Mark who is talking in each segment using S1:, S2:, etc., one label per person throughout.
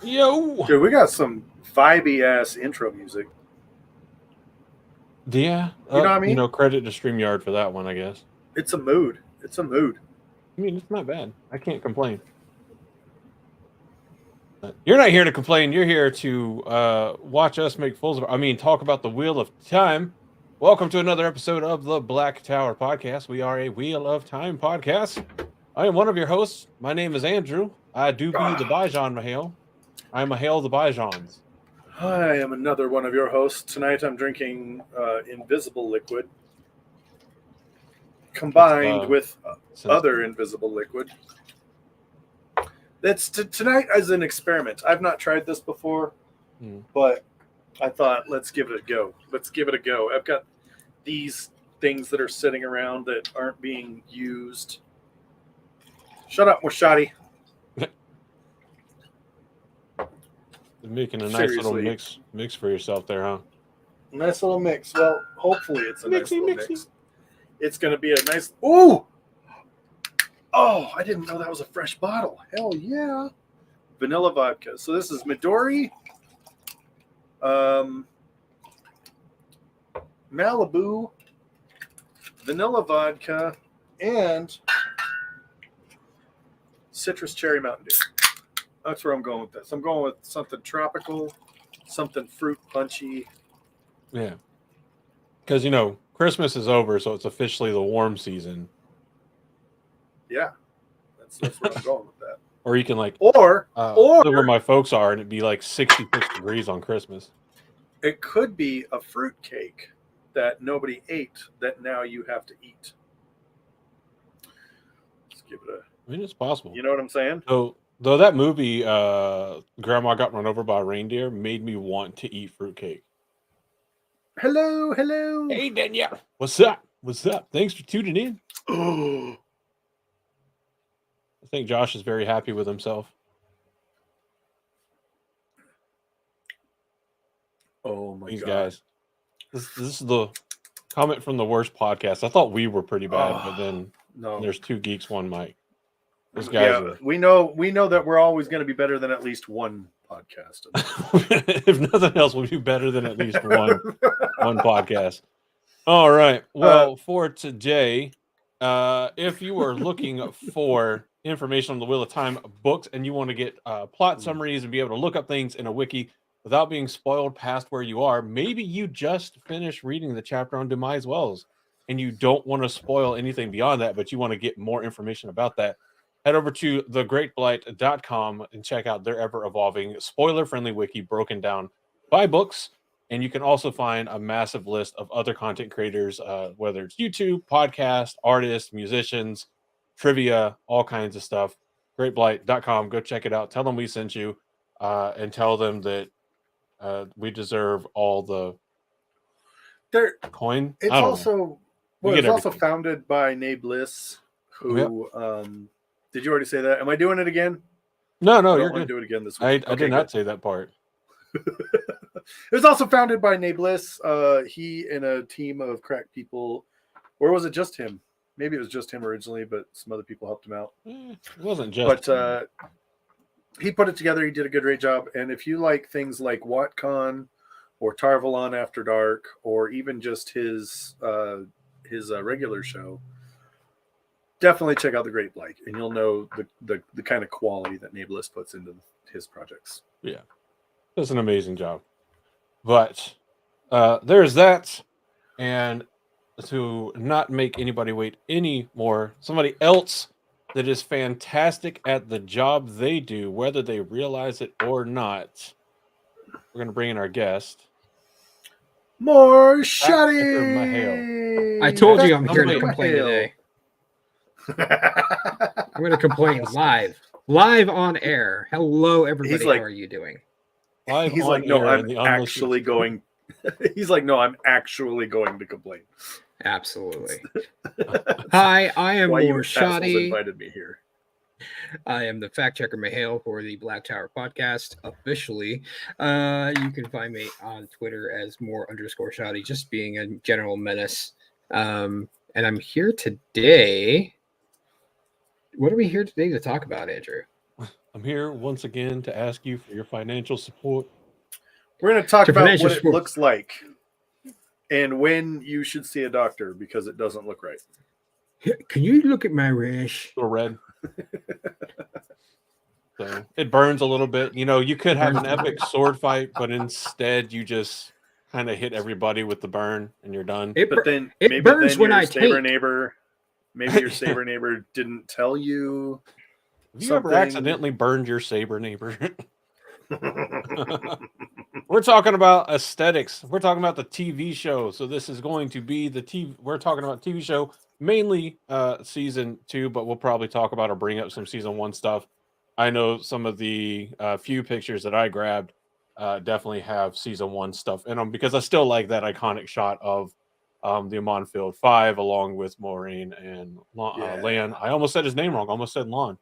S1: Yo.
S2: Dude, we got some vibey ass intro music.
S1: Yeah.
S2: You know what I mean?
S1: Credit to StreamYard for that one, I guess.
S2: It's a mood. It's a mood.
S1: I mean, it's not bad. I can't complain. You're not here to complain. You're here to watch us make fools of. Talk about the Wheel of Time. Welcome to another episode of the Black Tower Podcast. We are a Wheel of Time podcast. I am one of your hosts. My name is Andrew. I do be the Bijan Mahale. I am Mahale the Bijans.
S2: I am another one of your hosts. Tonight I'm drinking invisible liquid combined with other invisible liquid. Tonight as an experiment. I've not tried this before, but I thought, let's give it a go. I've got these things that are sitting around that aren't being used. Shut up, MorShadi.
S1: Making a nice little mix for yourself there, huh?
S2: Nice little mix. Well, hopefully it's a nice little
S1: mix.
S2: mix. It's going to be a nice... Ooh! Oh, I didn't know that was a fresh bottle. Hell yeah. Vanilla vodka. So this is Midori, Malibu, vanilla vodka, and citrus cherry Mountain Dew. That's where I'm going with this. I'm going with something tropical, something fruit punchy.
S1: Yeah. Because, Christmas is over, so it's officially the warm season.
S2: Yeah. That's where I'm going with that.
S1: Or you can
S2: or
S1: where my folks are, and it'd be like 66 degrees on Christmas.
S2: It could be a fruit cake that nobody ate that now you have to eat. Let's give it a...
S1: it's possible.
S2: You know what I'm saying?
S1: Though that movie, Grandma Got Run Over by a Reindeer, made me want to eat fruitcake.
S2: Hello.
S1: Hey, Danielle. What's up? Thanks for tuning in.
S2: Oh.
S1: I think Josh is very happy with himself.
S2: Oh, my
S1: These
S2: God.
S1: guys. This is the comment from the worst podcast. I thought we were pretty bad, but then there's two geeks, one Mike. Those guys
S2: we know that we're always going to be better than at least one podcast.
S1: If nothing else, we'll be better than at least one podcast. All right. Well, for today, if you are looking for information on the Wheel of Time books and you want to get plot summaries and be able to look up things in a wiki without being spoiled past where you are, maybe you just finished reading the chapter on Demise Wells and you don't want to spoil anything beyond that, but you want to get more information about that. Head over to thegreatblight.com and check out their ever-evolving, spoiler-friendly wiki broken down by books. And you can also find a massive list of other content creators, whether it's YouTube, podcast, artists, musicians, trivia, all kinds of stuff. Greatblight.com. Go check it out. Tell them we sent you and tell them that we deserve all the coin.
S2: It's also founded by Nay Bliss, who... Did you already say that? Am I doing it again?
S1: No,
S2: you're going to do it again this week.
S1: I did not say that part.
S2: It was also founded by Nay Bliss. He and a team of crack people, or was it just him? Maybe it was just him originally, but some other people helped him out.
S1: It wasn't just.
S2: But he put it together. He did a great job. And if you like things like WoTCon or Tarvalon After Dark, or even just his regular show, definitely check out The Great Blight, and you'll know the kind of quality that Nay Bliss puts into his projects.
S1: Yeah, does an amazing job. But there's that, and to not make anybody wait anymore, somebody else that is fantastic at the job they do, whether they realize it or not, we're going to bring in our guest.
S2: MorShadi!
S3: I told you I'm here to complain today. I'm going to complain live on air. Hello, everybody. How are you doing?
S2: He's like, no, I'm actually going. He's like, no, I'm actually going to complain.
S3: Absolutely. Hi, I am MorShadi.
S2: Invited me here.
S3: I am the fact checker Mahale for the Black Tower podcast officially. You can find me on Twitter as _Shadi, just being a general menace. And I'm here today. What are we here today to talk about, Andrew?
S1: I'm here once again to ask you for your financial support.
S2: We're going to talk
S3: To
S2: about
S3: financial
S2: what it
S3: support.
S2: looks like and when you should see a doctor because it doesn't look right.
S3: Can you look at my rash?
S1: Little red. So it burns a little bit. You know, you could have an epic sword fight, but instead you just kind of hit everybody with the burn and you're done.
S2: But then
S3: it
S2: maybe
S3: burns
S2: then
S3: when
S2: your
S3: I
S2: saber
S3: take.
S2: neighbor, maybe your saber neighbor didn't tell you.
S1: Have you ever accidentally burned your saber neighbor? We're talking about aesthetics. We're talking about the TV show. So this is going to be the TV. We're talking about TV show, mainly season 2, but we'll probably talk about or bring up some season 1 stuff. I know some of the few pictures that I grabbed definitely have season 1 stuff in them because I still like that iconic shot of the Amon Field 5 along with Maureen and Lan. I almost said his name wrong. I almost said Lon.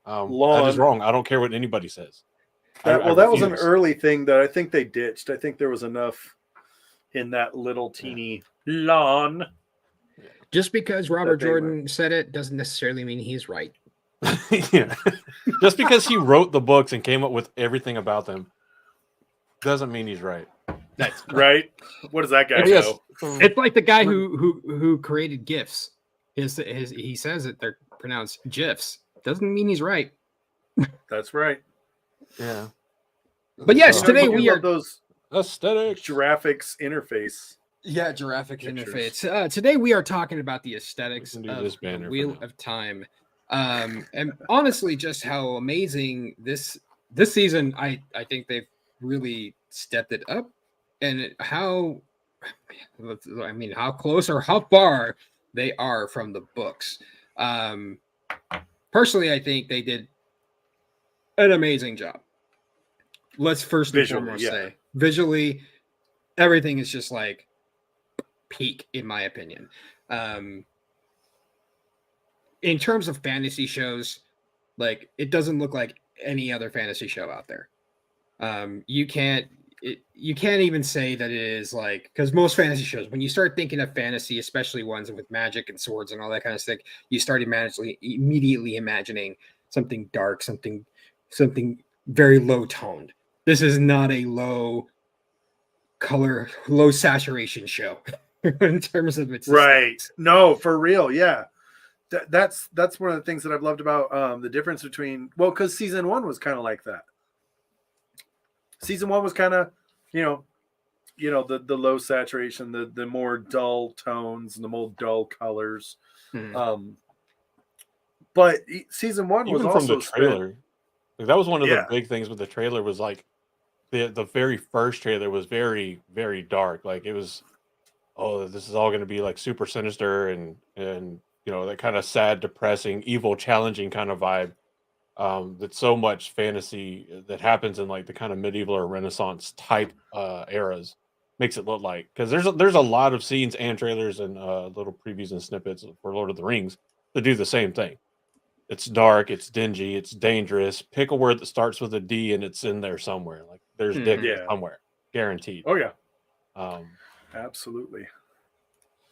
S1: That is wrong. I don't care what anybody says.
S2: That was an early thing that I think they ditched. I think there was enough in that little teeny lawn.
S3: Just because Robert Jordan said it doesn't necessarily mean he's right.
S1: Yeah. Just because he wrote the books and came up with everything about them doesn't mean he's right.
S2: That's right. What does that guy
S1: know?
S3: It's like the guy who created GIFs. He says that they're pronounced GIFs. Doesn't mean he's right.
S2: That's right.
S1: Yeah.
S3: But yes, today we are
S2: those
S1: aesthetics
S2: graphics interface.
S3: Yeah, graphics interface. Today we are talking about the aesthetics of the Wheel of Time. And honestly, just how amazing this season, I think they've really stepped it up, and how close or how far they are from the books. Personally, I think they did an amazing job. Let's first and foremost say visually, everything is just like peak, in my opinion. In terms of fantasy shows, like it doesn't look like any other fantasy show out there. You can't even say that it is like, because most fantasy shows, when you start thinking of fantasy, especially ones with magic and swords and all that kind of stuff, you start immediately imagining something dark, something very low toned. This is not a low color, low saturation show in terms of its
S2: aesthetics. No, for real. Yeah. That's one of the things that I've loved about the difference between, because season 1 was kind of like that. Season 1 was kind of, the low saturation, the more dull tones and the more dull colors. But season 1 was
S1: even
S2: also
S1: from the trailer. Like, that was one of the big things with the trailer was like the very first trailer was very, very dark. Like it was, this is all going to be like super sinister and that kind of sad, depressing, evil, challenging kind of vibe. That's so much fantasy that happens in like the kind of medieval or Renaissance type eras makes it look like, because there's a lot of scenes and trailers and little previews and snippets for Lord of the Rings that do the same thing. It's dark, it's dingy, it's dangerous. Pick a word that starts with a D and it's in there somewhere. Like there's dick somewhere, guaranteed.
S2: Oh yeah, absolutely.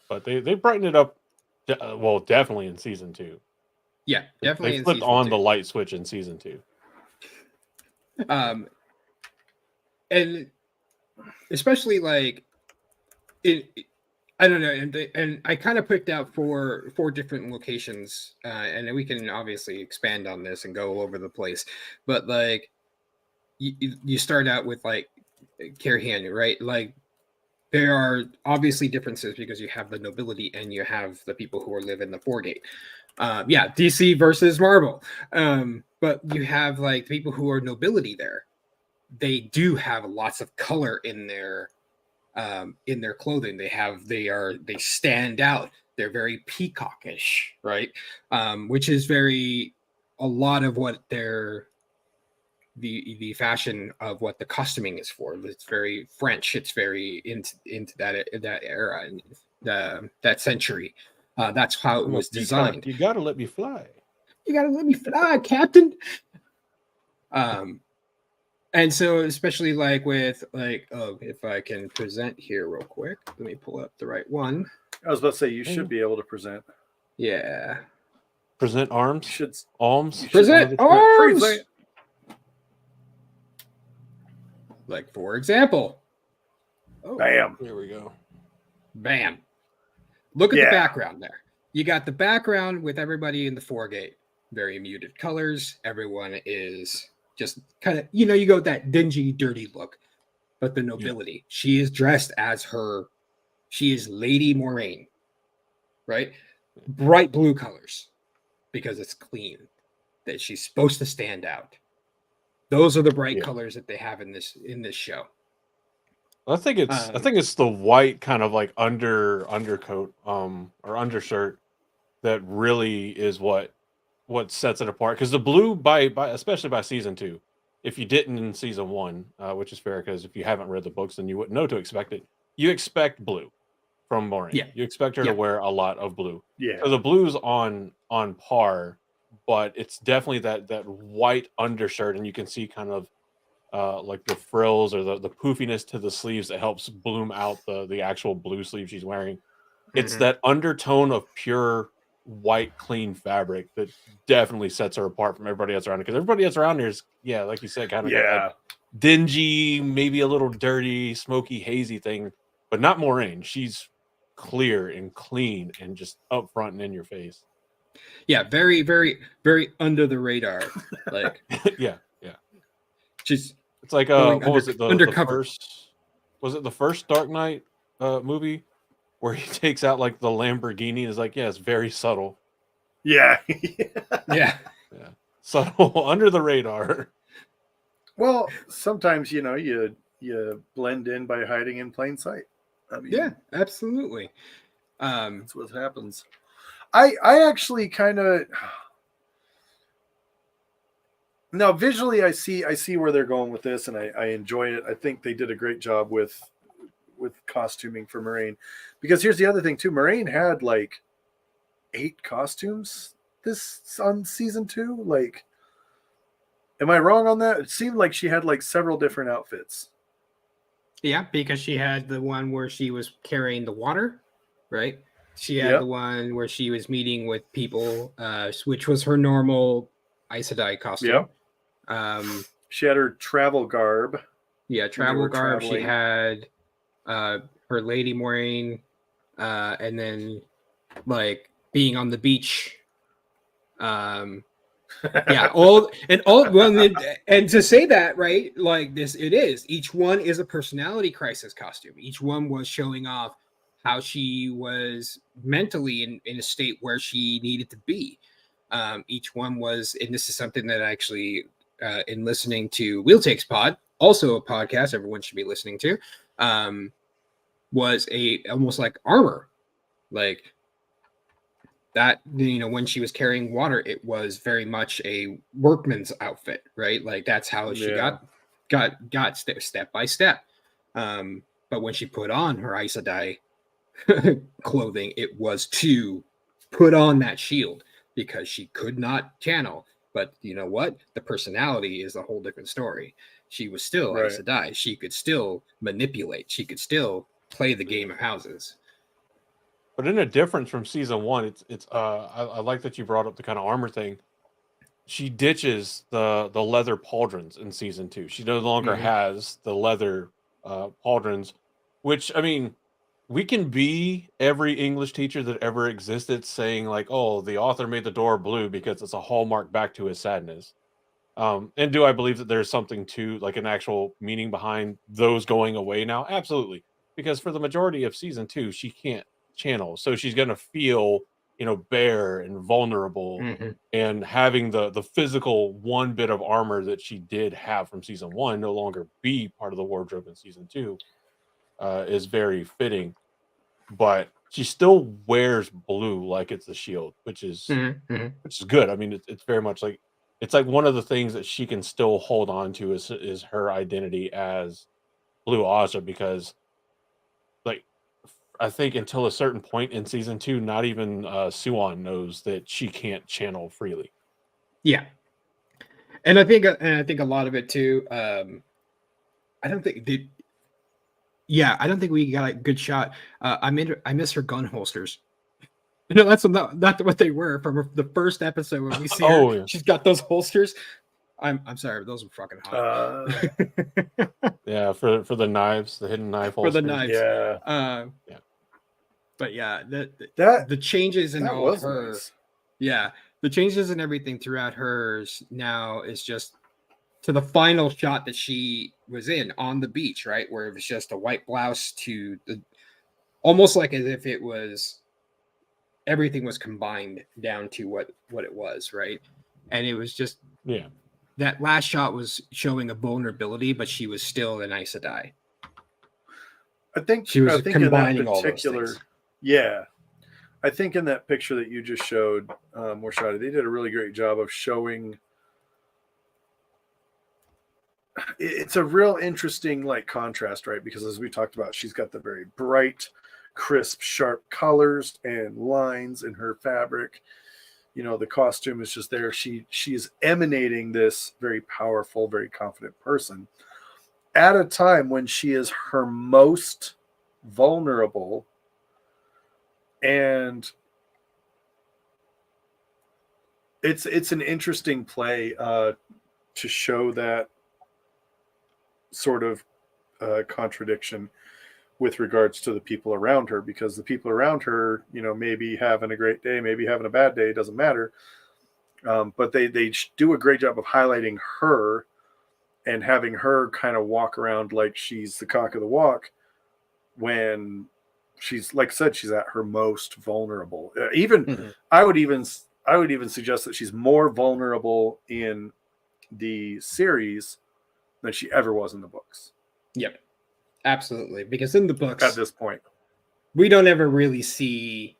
S1: But they brightened it up. Definitely in season 2.
S3: Yeah, definitely.
S1: They flipped on the light switch in season 2.
S3: And especially like I don't know, and I kind of picked out four different locations, and we can obviously expand on this and go all over the place. But like, you start out with like Carrihan, right? Like, there are obviously differences because you have the nobility and you have the people who live in the Foregate. DC versus Marvel. But you have like people who are nobility there. They do have lots of color in their clothing. They stand out. They're very peacockish, right? Which is a lot of what the fashion of what the costuming is for. It's very French. It's very into that era and that century. That's how it was designed.
S1: You gotta let me fly.
S3: You gotta let me fly, Captain. And so, especially like with like, if I can present here real quick, let me pull up the right one.
S2: I was about to say you should be able to present.
S3: Yeah.
S1: Present arms.
S2: Should
S1: alms.
S3: Present arms. Like, for example,
S2: Bam.
S1: Here we go.
S3: Bam. Look at
S2: Yeah.
S3: the background there. You got the background with everybody in the foregate. Very muted colors. Everyone is just kind of, you go with that dingy, dirty look. But the nobility, she is dressed as her, she is Lady Moraine, right? Bright blue colors because it's clean, that she's supposed to stand out. Those are the bright colors that they have in this show.
S1: I think it's the white kind of like undercoat or undershirt that really is what sets it apart, because the blue by especially by season 2, if you didn't in season 1, which is fair because if you haven't read the books then you wouldn't know to expect it. You expect blue from Moraine. You expect her to wear a lot of blue. So the blue's on par, but it's definitely that white undershirt, and you can see kind of like the frills or the poofiness to the sleeves that helps bloom out the actual blue sleeve she's wearing. It's that undertone of pure white, clean fabric that definitely sets her apart from everybody else around her. Because everybody else around her is, like you said, kind of got that dingy, maybe a little dirty, smoky, hazy thing, but not Moraine. She's clear and clean and just upfront and in your face.
S3: Yeah, very, very, very under the radar. Like, she's.
S1: It's like what was it?
S3: Undercover.
S1: Was it the first Dark Knight movie where he takes out like the Lamborghini and is like, it's very subtle.
S2: Yeah.
S1: Subtle, under the radar.
S2: Well, sometimes you blend in by hiding in plain sight. I mean,
S3: absolutely.
S2: That's what happens. I actually kind of. Now, visually, I see where they're going with this, and I enjoy it. I think they did a great job with costuming for Moraine, because here's the other thing too. Moraine had like 8 costumes on season 2. Like, am I wrong on that? It seemed like she had like several different outfits.
S3: Yeah, because she had the one where she was carrying the water, right? She had the one where she was meeting with people, which was her normal Aes Sedai costume.
S2: She had her travel garb.
S3: Yeah, travel garb. Traveling. She had her Lady Moraine, and then like being on the beach. And to say that, right, like this, it is, each one is a personality crisis costume. Each one was showing off how she was mentally in a state where she needed to be. Each one was, and this is something that actually in listening to Wheel Takes Pod, also a podcast everyone should be listening to, was almost like armor, like that. When she was carrying water, it was very much a workman's outfit, right? Like that's how she got step by step. But when she put on her Aes Sedai clothing, it was to put on that shield, because she could not channel. But you know what? The personality is a whole different story. She was still Aes Sedai. She could still manipulate. She could still play the game of houses.
S1: But in a difference from season 1, it's I like that you brought up the kind of armor thing. She ditches the leather pauldrons in season 2. She no longer has the leather pauldrons, which, I mean, we can be every English teacher that ever existed saying like, oh, the author made the door blue because it's a hallmark back to his sadness. And do I believe that there's something to like an actual meaning behind those going away now? Absolutely. Because for the majority of season 2, she can't channel. So she's going to feel, bare and vulnerable, and having the physical one bit of armor that she did have from season 1 no longer be part of the wardrobe in season 2. Is very fitting, but she still wears blue like it's the shield, which is good. I mean, it's very much like, it's like one of the things that she can still hold on to is her identity as Blue Aja, because like I think until a certain point in season 2, not even Suan knows that she can't channel freely.
S3: Yeah, and I think a lot of it too. I don't think they. Yeah, I don't think we got a good shot. I miss her gun holsters. That's not what they were from the first episode when we see her. She's got those holsters. I'm sorry, but those are fucking hot.
S1: Yeah, for the knives, the hidden knife
S3: For the
S1: holsters.
S3: knives.
S2: Yeah.
S1: Yeah.
S3: But yeah,
S2: That
S3: the changes in
S2: that
S3: all
S2: was
S3: her,
S2: nice.
S3: yeah, the changes and everything throughout hers now is just to the final shot that she was in on the beach, right, where it was just a white blouse to the almost like as if it was everything was combined down to what it was, right, and it was just
S1: Yeah.
S3: that last shot was showing a vulnerability, but she was still an Aes Sedai.
S2: I think
S3: She was
S2: in that
S3: combining all those
S2: particular,
S3: things.
S2: yeah. I think in that picture that you just showed, MorShadi, they did a really great job of showing. It's a real interesting like contrast, right? Because as we talked about, she's got the very bright, crisp, sharp colors and lines in her fabric. You know, the costume is just there. She's emanating this very powerful, very confident person at a time when she is her most vulnerable, and it's an interesting play to show that sort of contradiction with regards to the people around her, because the people around her, you know, maybe having a great day, maybe having a bad day, doesn't matter. But they do a great job of highlighting her and having her kind of walk around like she's the cock of the walk when she's, like I said, she's at her most vulnerable. I would even suggest that she's more vulnerable in the series than she ever was in the books.
S3: Yep, absolutely. Because in the books,
S2: At this point,
S3: we don't ever really see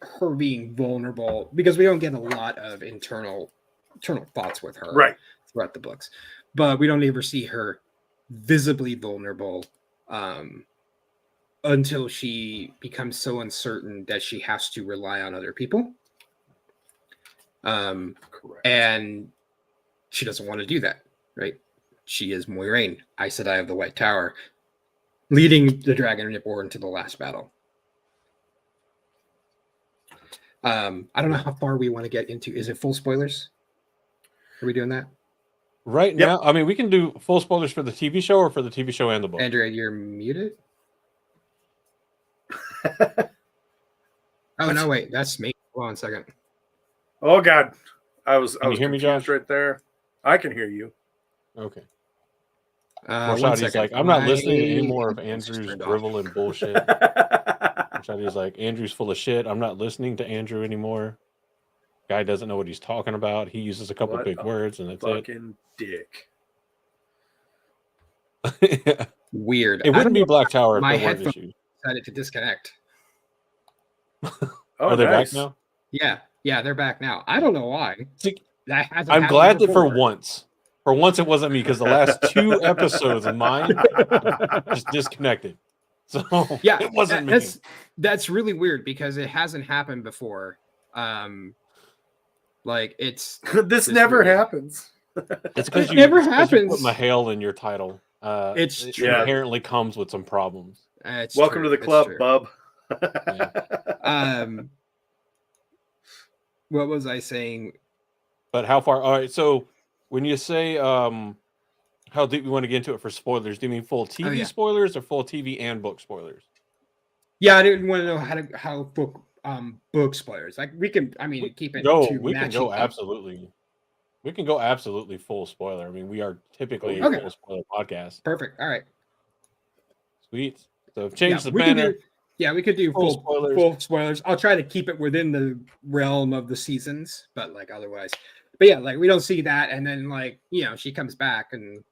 S3: her being vulnerable because we don't get a lot of internal thoughts with her
S2: right?
S3: throughout the books, but we don't ever see her visibly vulnerable until she becomes so uncertain that she has to rely on other people.
S2: Correct.
S3: And she doesn't want to do that, right? She is Moiraine, Aes Sedai of the White Tower, leading the Dragon Reborn to the last battle. I don't know how far we want to get into. Is it full spoilers? Are we doing that?
S1: Right now, I mean, we can do full spoilers for the TV show or for the TV show and the book.
S3: Andrea, you're muted. Oh no, wait, that's me. Hold on a second.
S2: Oh God, I was
S1: Can you hear me,
S2: confused
S1: Josh?
S2: right there. I can hear you.
S1: Okay.
S3: One
S1: MorShadi's
S3: second.
S1: like, I'm not listening to any more of Andrew's drivel and bullshit. MorShadi's like, Andrew's full of shit. I'm not listening to Andrew anymore. Guy doesn't know what he's talking about. He uses a couple
S2: What
S1: big
S2: a
S1: words and that's
S2: fucking dick.
S1: it.
S3: Weird.
S1: It wouldn't be Black Tower if
S3: My
S1: there weren't
S3: headphones
S1: issues.
S3: decided to disconnect.
S2: Oh,
S1: Are they
S2: nice.
S1: back now?
S3: Yeah, they're back now. I don't know why.
S1: See,
S3: That hasn't
S1: I'm
S3: happened
S1: glad that
S3: before.
S1: for once it wasn't me, because the last 2 episodes of mine just disconnected. So
S3: Yeah,
S1: it wasn't me.
S3: That's really weird because it hasn't happened before. Like
S2: This never
S3: weird.
S2: happens.
S1: It's because
S3: It never
S1: you
S3: happens.
S1: put Mahale in your title.
S3: It's
S1: it
S3: true.
S1: inherently comes with some problems.
S2: Welcome to the club, bub.
S1: Yeah.
S3: What was I saying?
S1: But how far? All right. So when you say how deep you want to get into it for spoilers, do you mean full TV spoilers or full TV and book spoilers?
S3: Yeah, I didn't want to know how book spoilers. Like we can, I mean, keep it.
S1: We can go absolutely. We can go absolutely full spoiler. I mean, we are typically a full spoiler podcast.
S3: Perfect. All right.
S1: Sweet. So change the banner.
S3: We could do full
S1: spoilers.
S3: Full spoilers. I'll try to keep it within the realm of the seasons, but like otherwise. But yeah, like we don't see that, and then like she comes back and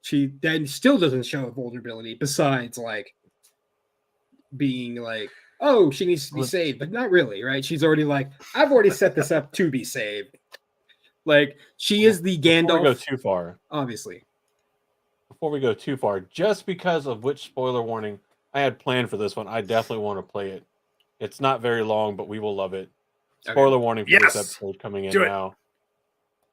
S3: she then still doesn't show a vulnerability besides like being like, oh, she needs to be saved, but not really, right? She's already like, I've already set this up to be saved. Like she is the Gandalf.
S1: Before we go too far,
S3: obviously.
S1: Before we go too far, just because of which spoiler warning I had planned for this one, I definitely want to play it. It's not very long, but we will love it. Spoiler warning for this episode coming in now.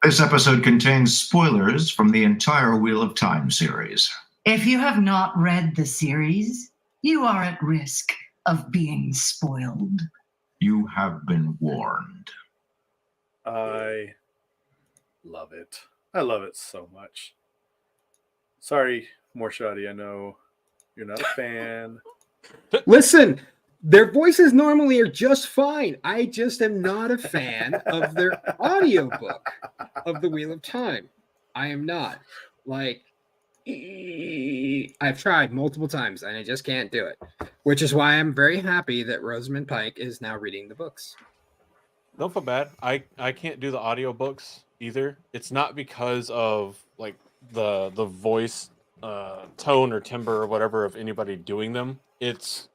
S4: This episode contains spoilers from the entire Wheel of Time series.
S5: If you have not read the series, you are at risk of being spoiled.
S4: You have been warned.
S2: I Love it. I love it so much. Sorry, MorShadi, I know you're not a fan.
S3: Listen, their voices normally are just fine. I just am not a fan of their audiobook of The Wheel of Time. I am not. Like, I've tried multiple times and I just can't do it, which is why I'm very happy that Rosamund Pike is now reading the books.
S1: Don't feel bad. I can't do the audiobooks either. It's not because of like the voice tone or timbre or whatever of anybody doing them. It's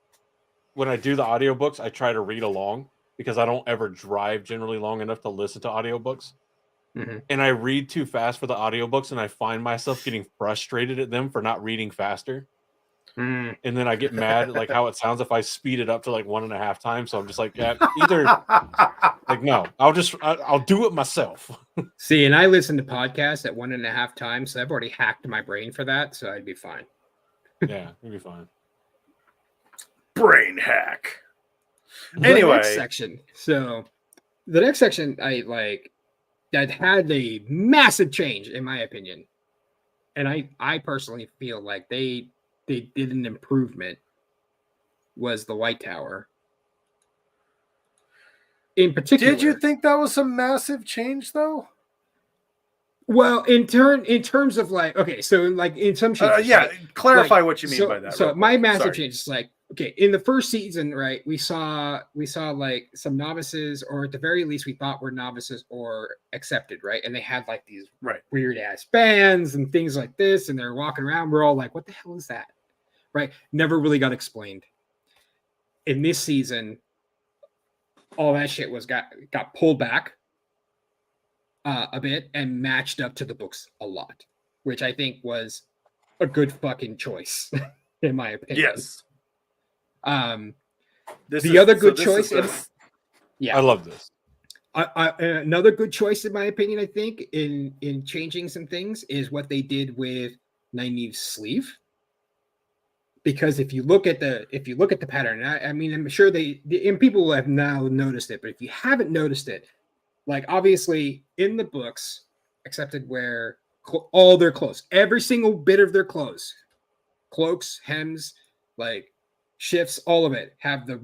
S1: when I do the audiobooks, I try to read along because I don't ever drive generally long enough to listen to audiobooks.
S3: Mhm.
S1: And I read too fast for the audiobooks and I find myself getting frustrated at them for not reading faster.
S3: Mm.
S1: And then I get mad at like how it sounds if I speed it up to like 1.5 times. So I'm just like, yeah, either like no, I'll do it myself.
S3: See, and I listen to podcasts at 1.5 times, so I've already hacked my brain for that, so I'd be fine.
S1: Yeah, it'll be fine.
S2: Brain hack.
S3: The
S2: Anyway.
S3: next section. So the next section, that had a massive change in my opinion, and I personally feel like they did an improvement. Was the White Tower in particular?
S2: Did you think that was a massive change, though?
S3: Well, in terms of like, okay, so like in some changes,
S2: yeah,
S3: right?
S2: clarify
S3: Like,
S2: what you mean by that.
S3: So
S2: real
S3: my
S2: quick.
S3: massive
S2: Sorry.
S3: change is like, okay, in the first season, right, we saw like some novices, or at the very least we thought were novices or accepted, right? And they had like these
S2: Right.
S3: weird ass bands and things like this, and they're walking around. We're all like, what the hell is that? Right? Never really got explained. In this season, all that shit got pulled back a bit and matched up to the books a lot, which I think was a good fucking choice, in my opinion.
S2: Yes.
S3: Other good choice,
S1: I love this.
S3: Another good choice, in my opinion, I think in changing some things is what they did with Nynaeve's sleeve. Because if you look at the pattern, I mean, I'm sure and people have now noticed it, but if you haven't noticed it, like obviously in the books, accepted wear all their clothes, every single bit of their clothes, cloaks, hems, like shifts, all of it have the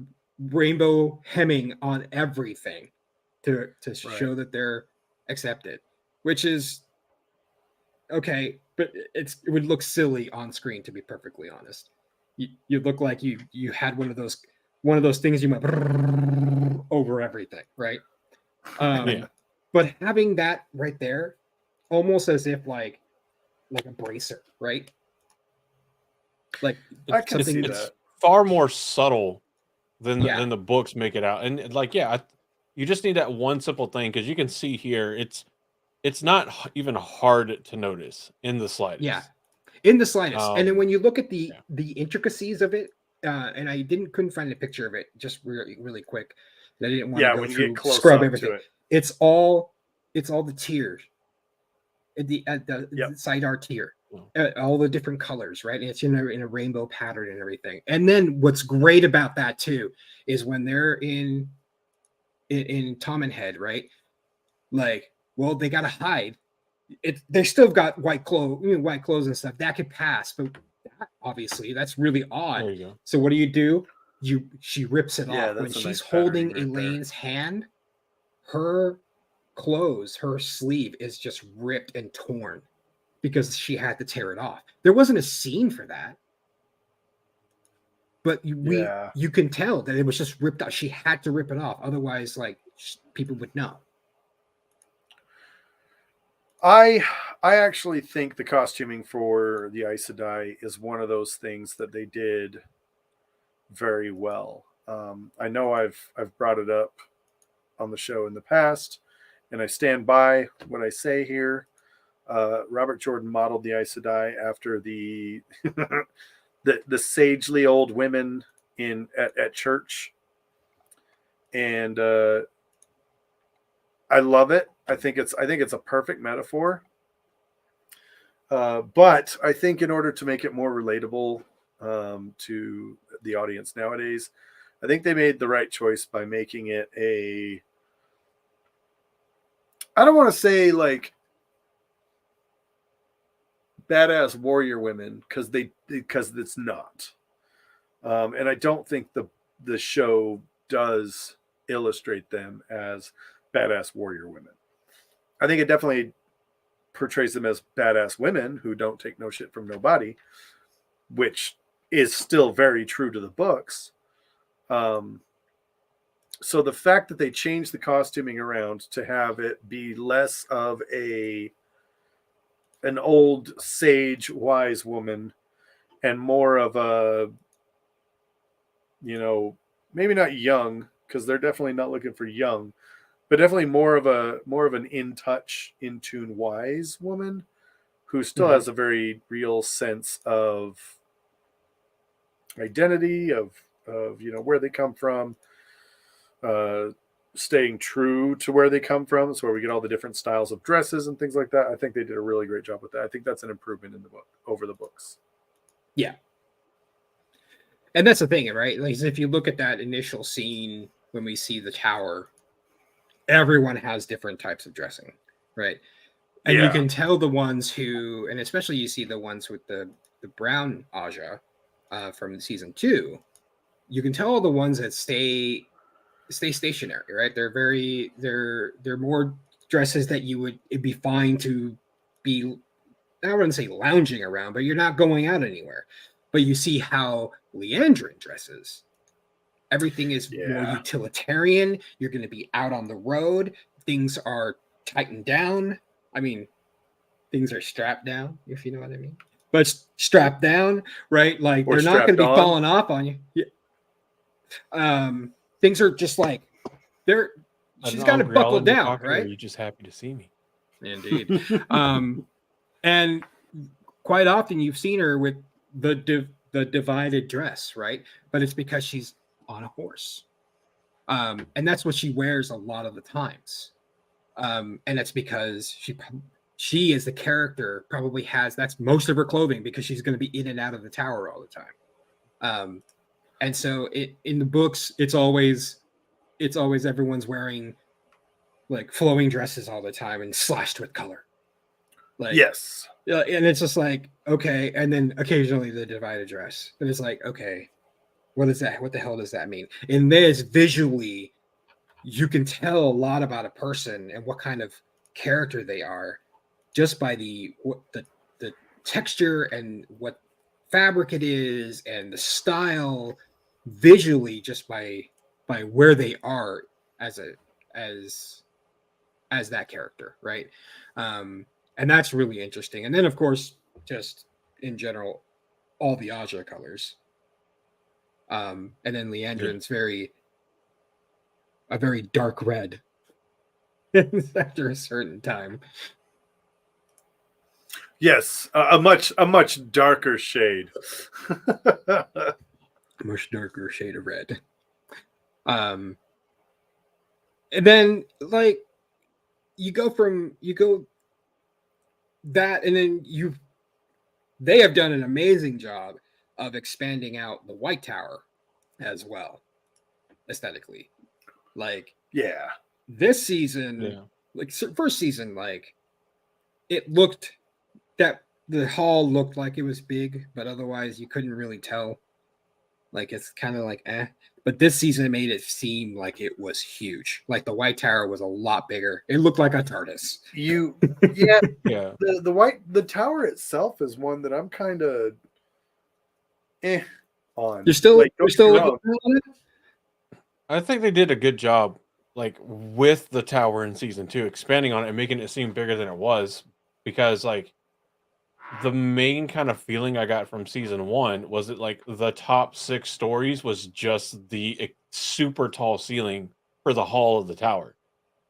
S3: rainbow hemming on everything to show that they're accepted, which is okay, but it would look silly on screen, to be perfectly honest. You look like you had one of those things you went over everything, right?
S1: Yeah.
S3: But having that right there, almost as if like a bracer, right? Like
S2: I can see
S1: it's
S2: that.
S1: far more subtle than
S3: Yeah.
S1: the books make it out, and like you just need that one simple thing because you can see here it's not even hard to notice in the slightest.
S3: Yeah, in the slightest. And then
S1: Um,
S3: when you look at the intricacies of it, and I couldn't find a picture of it, just really quick. I didn't want to go
S2: when you
S3: through
S2: get close
S3: scrub
S2: up
S3: everything.
S2: to it.
S3: It's all the tiers at the side art tier, all the different colors, right? And it's in a rainbow pattern and everything. And then what's great about that too is when they're in Tom and Head, right? Like, well, they gotta hide. They still got white clothes and stuff that could pass, but obviously that's really odd.
S1: there you go.
S3: So what do? She rips it
S2: Yeah,
S3: off when
S2: that's a
S3: she's
S2: nice patterning
S3: holding
S2: right there.
S3: Elaine's hand. Her clothes, her sleeve is just ripped and torn because she had to tear it off. There wasn't a scene for that, but you can tell that it was just ripped off. She had to rip it off, otherwise, like people would know.
S2: I actually think the costuming for the Aes Sedai is one of those things that they did very well. I know I've brought it up on the show in the past, and I stand by what I say here. Robert Jordan modeled the Aes Sedai after the the sagely old women at church, and I love it. I think it's a perfect metaphor. But I think in order to make it more relatable to the audience nowadays, I think they made the right choice by making it I don't want to say like badass warrior women because it's not. And I don't think the show does illustrate them as badass warrior women. I think it definitely portrays them as badass women who don't take no shit from nobody, which is still very true to the books. So the fact that they changed the costuming around to have it be less of an old sage wise woman and more of a, maybe not young, because they're definitely not looking for young, but definitely more of an in touch, in tune wise woman who still has a very real sense of identity, of where they come from, staying true to where they come from. It's where we get all the different styles of dresses and things like that. I think they did a really great job with that. I think that's an improvement in the book over the books.
S3: Yeah. And that's the thing, right? Like, if you look at that initial scene when we see the tower, everyone has different types of dressing, right? And you can tell the ones who, and especially you see the ones with the brown Aja from season 2, you can tell the ones that stay stationary, right? They're more dresses that it'd be fine to be, I wouldn't say lounging around, but you're not going out anywhere. But you see how Leandrin dresses. Everything is more utilitarian. You're going to be out on the road. Things are tightened down. I mean, things are strapped down, if you know what I mean. But strapped down, right? Like, they're not going to be falling off on you. Yeah. Things are just like she's got it buckled down, right?
S1: Are you just happy to see me?
S3: Indeed. And quite often you've seen her with the divided dress, right? But it's because she's on a horse. And that's what she wears a lot of the times. And it's because she as the character probably that's most of her clothing, because she's going to be in and out of the tower all the time. And so in the books, it's always everyone's wearing like flowing dresses all the time and slashed with color. Like,
S2: yes.
S3: And it's just like, okay. And then occasionally the divided dress. And it's like, okay, what is that? What the hell does that mean? In this, visually, you can tell a lot about a person and what kind of character they are just by the texture and what fabric it is and the style visually, just by where they are as that character, right? And that's really interesting. And then, of course, just in general, all the Aja colors. And then Leandrin's a very dark red after a certain time.
S2: Yes, a much darker shade.
S3: Much darker shade of red. And then, like, you go that, and then they have done an amazing job of expanding out the White Tower as well, aesthetically. Like, this season, like first season, like, it looked that the hall looked like it was big, but otherwise you couldn't really tell. Like, it's kind of like But this season made it seem like it was huge. Like, the White Tower was a lot bigger. It looked like a TARDIS.
S1: Yeah.
S2: The tower itself is one that I'm kind of on.
S3: You're still
S1: I think they did a good job, like, with the tower in season 2, expanding on it and making it seem bigger than it was, because, like, the main kind of feeling I got from season 1 was that, like, the top 6 stories was just the super tall ceiling for the hall of the tower.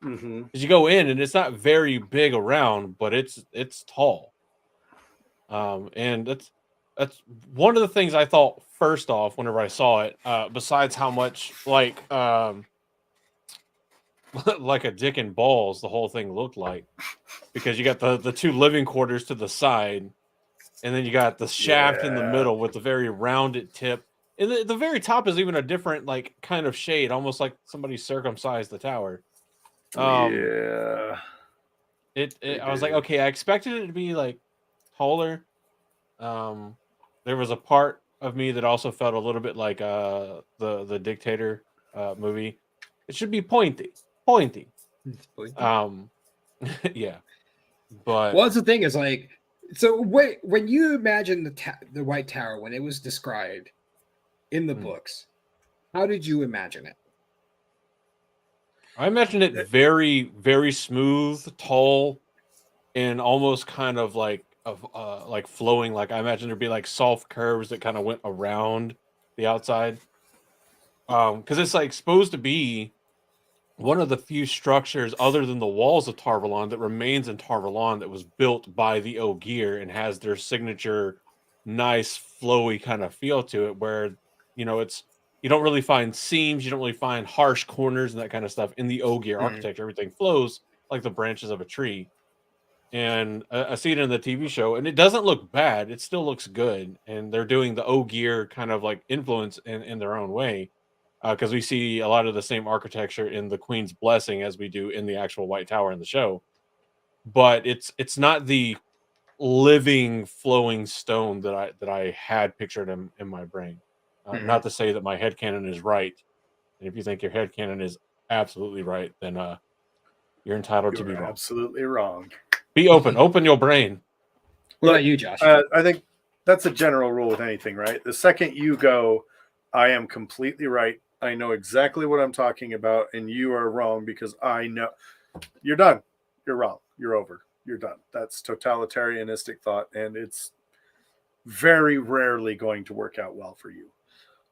S2: Mm-hmm.
S1: Because you go in and it's not very big around, but it's tall. And that's one of the things I thought first off whenever I saw it. Besides how much like like a dick and balls the whole thing looked like, because you got the 2 living quarters to the side, and then you got the shaft in the middle with the very rounded tip. And the very top is even a different, like, kind of shade, almost like somebody circumcised the tower. I was like, okay, I expected it to be like taller. There was a part of me that also felt a little bit like the Dictator movie. It should be pointy. Yeah, but
S3: Well, that's the thing is like, so wait, when you imagine the White Tower when it was described in the books, how did you imagine it?
S1: I imagine it very, very smooth, tall, and almost kind of like flowing. Like I imagine there'd be like soft curves that kind of went around the outside. Because it's like supposed to be one of the few structures other than the walls of Tarvalon that remains in Tarvalon that was built by the Ogier and has their signature nice flowy kind of feel to it, where it's you don't really find seams, you don't really find harsh corners and that kind of stuff in the Ogier architecture. Everything flows like the branches of a tree. And I see it in the TV show, and it doesn't look bad. It still looks good, and they're doing the Ogier kind of like influence in their own way, because we see a lot of the same architecture in the Queen's Blessing as we do in the actual White Tower in the show. But it's not the living flowing stone that I had pictured in my brain. Not to say that my headcanon is right, and if you think your headcanon is absolutely right, then you're entitled to be wrong.
S2: Absolutely wrong.
S1: Be open your brain.
S3: What about you, Josh?
S2: I think that's a general rule with anything, right? The second you go, I am completely right, I know exactly what I'm talking about, and you are wrong because I know, you're done. You're wrong. You're over. You're done. That's totalitarianistic thought, and it's very rarely going to work out well for you.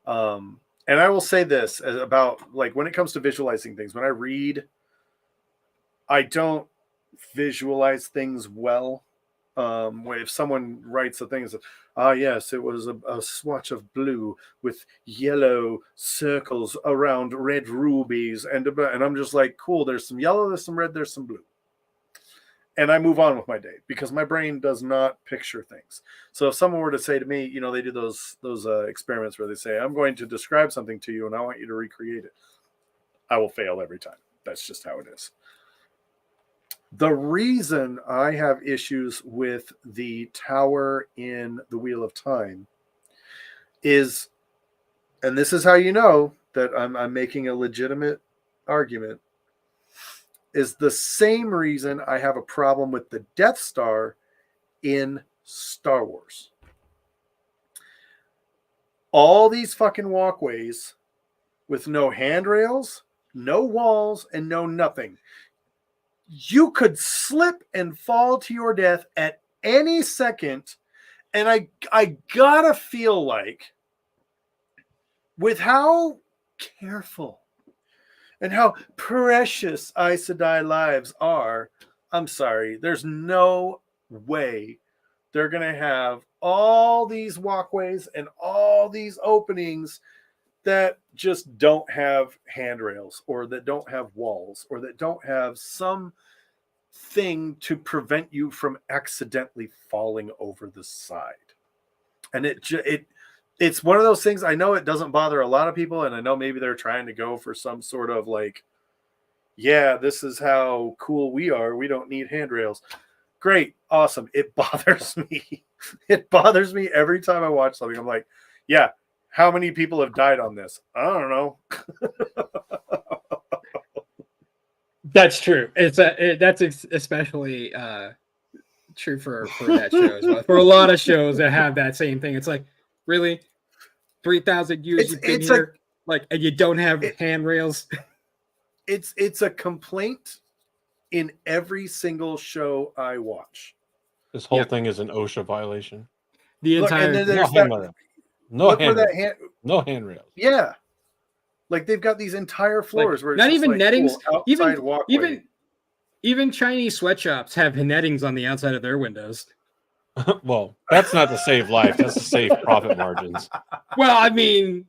S2: And I will say this about, like, when it comes to visualizing things, when I read, I don't visualize things well. If someone writes a thing and says, yes, it was a swatch of blue with yellow circles around red rubies, and I'm just like, cool, there's some yellow, there's some red, there's some blue, and I move on with my day because my brain does not picture things. So if someone were to say to me, they do those experiments where they say, I'm going to describe something to you and I want you to recreate it, I will fail every time. That's just how it is. The reason I have issues with the tower in the Wheel of Time is, and this is how you know that I'm making a legitimate argument, is the same reason I have a problem with the Death Star in Star Wars. All these fucking walkways with no handrails, no walls, and no nothing. You could slip and fall to your death at any second. And I gotta feel like, with how careful and how precious Aes Sedai lives are, I'm sorry, there's no way they're gonna have all these walkways and all these openings that just don't have handrails, or that don't have walls, or that don't have some thing to prevent you from accidentally falling over the side. And it's one of those things. I know it doesn't bother a lot of people, and I know maybe they're trying to go for some sort of like, yeah, this is how cool we are, we don't need handrails. Great, awesome. It bothers me. It bothers me every time I watch something. I'm like, yeah, how many people have died on this? I don't know.
S3: That's true. That's especially true for that show as well. For a lot of shows that have that same thing, it's like, really, 3,000 years you've been here, and you don't have handrails.
S2: It's a complaint in every single show I watch.
S1: This whole thing is an OSHA violation.
S3: The entire
S1: no handrails.
S2: Yeah. Like, they've got these entire floors where it's
S3: not even
S2: like,
S3: nettings,
S2: cool,
S3: even Chinese sweatshops have nettings on the outside of their windows.
S1: Well, that's not to save life. That's to save profit margins.
S3: Well, I mean,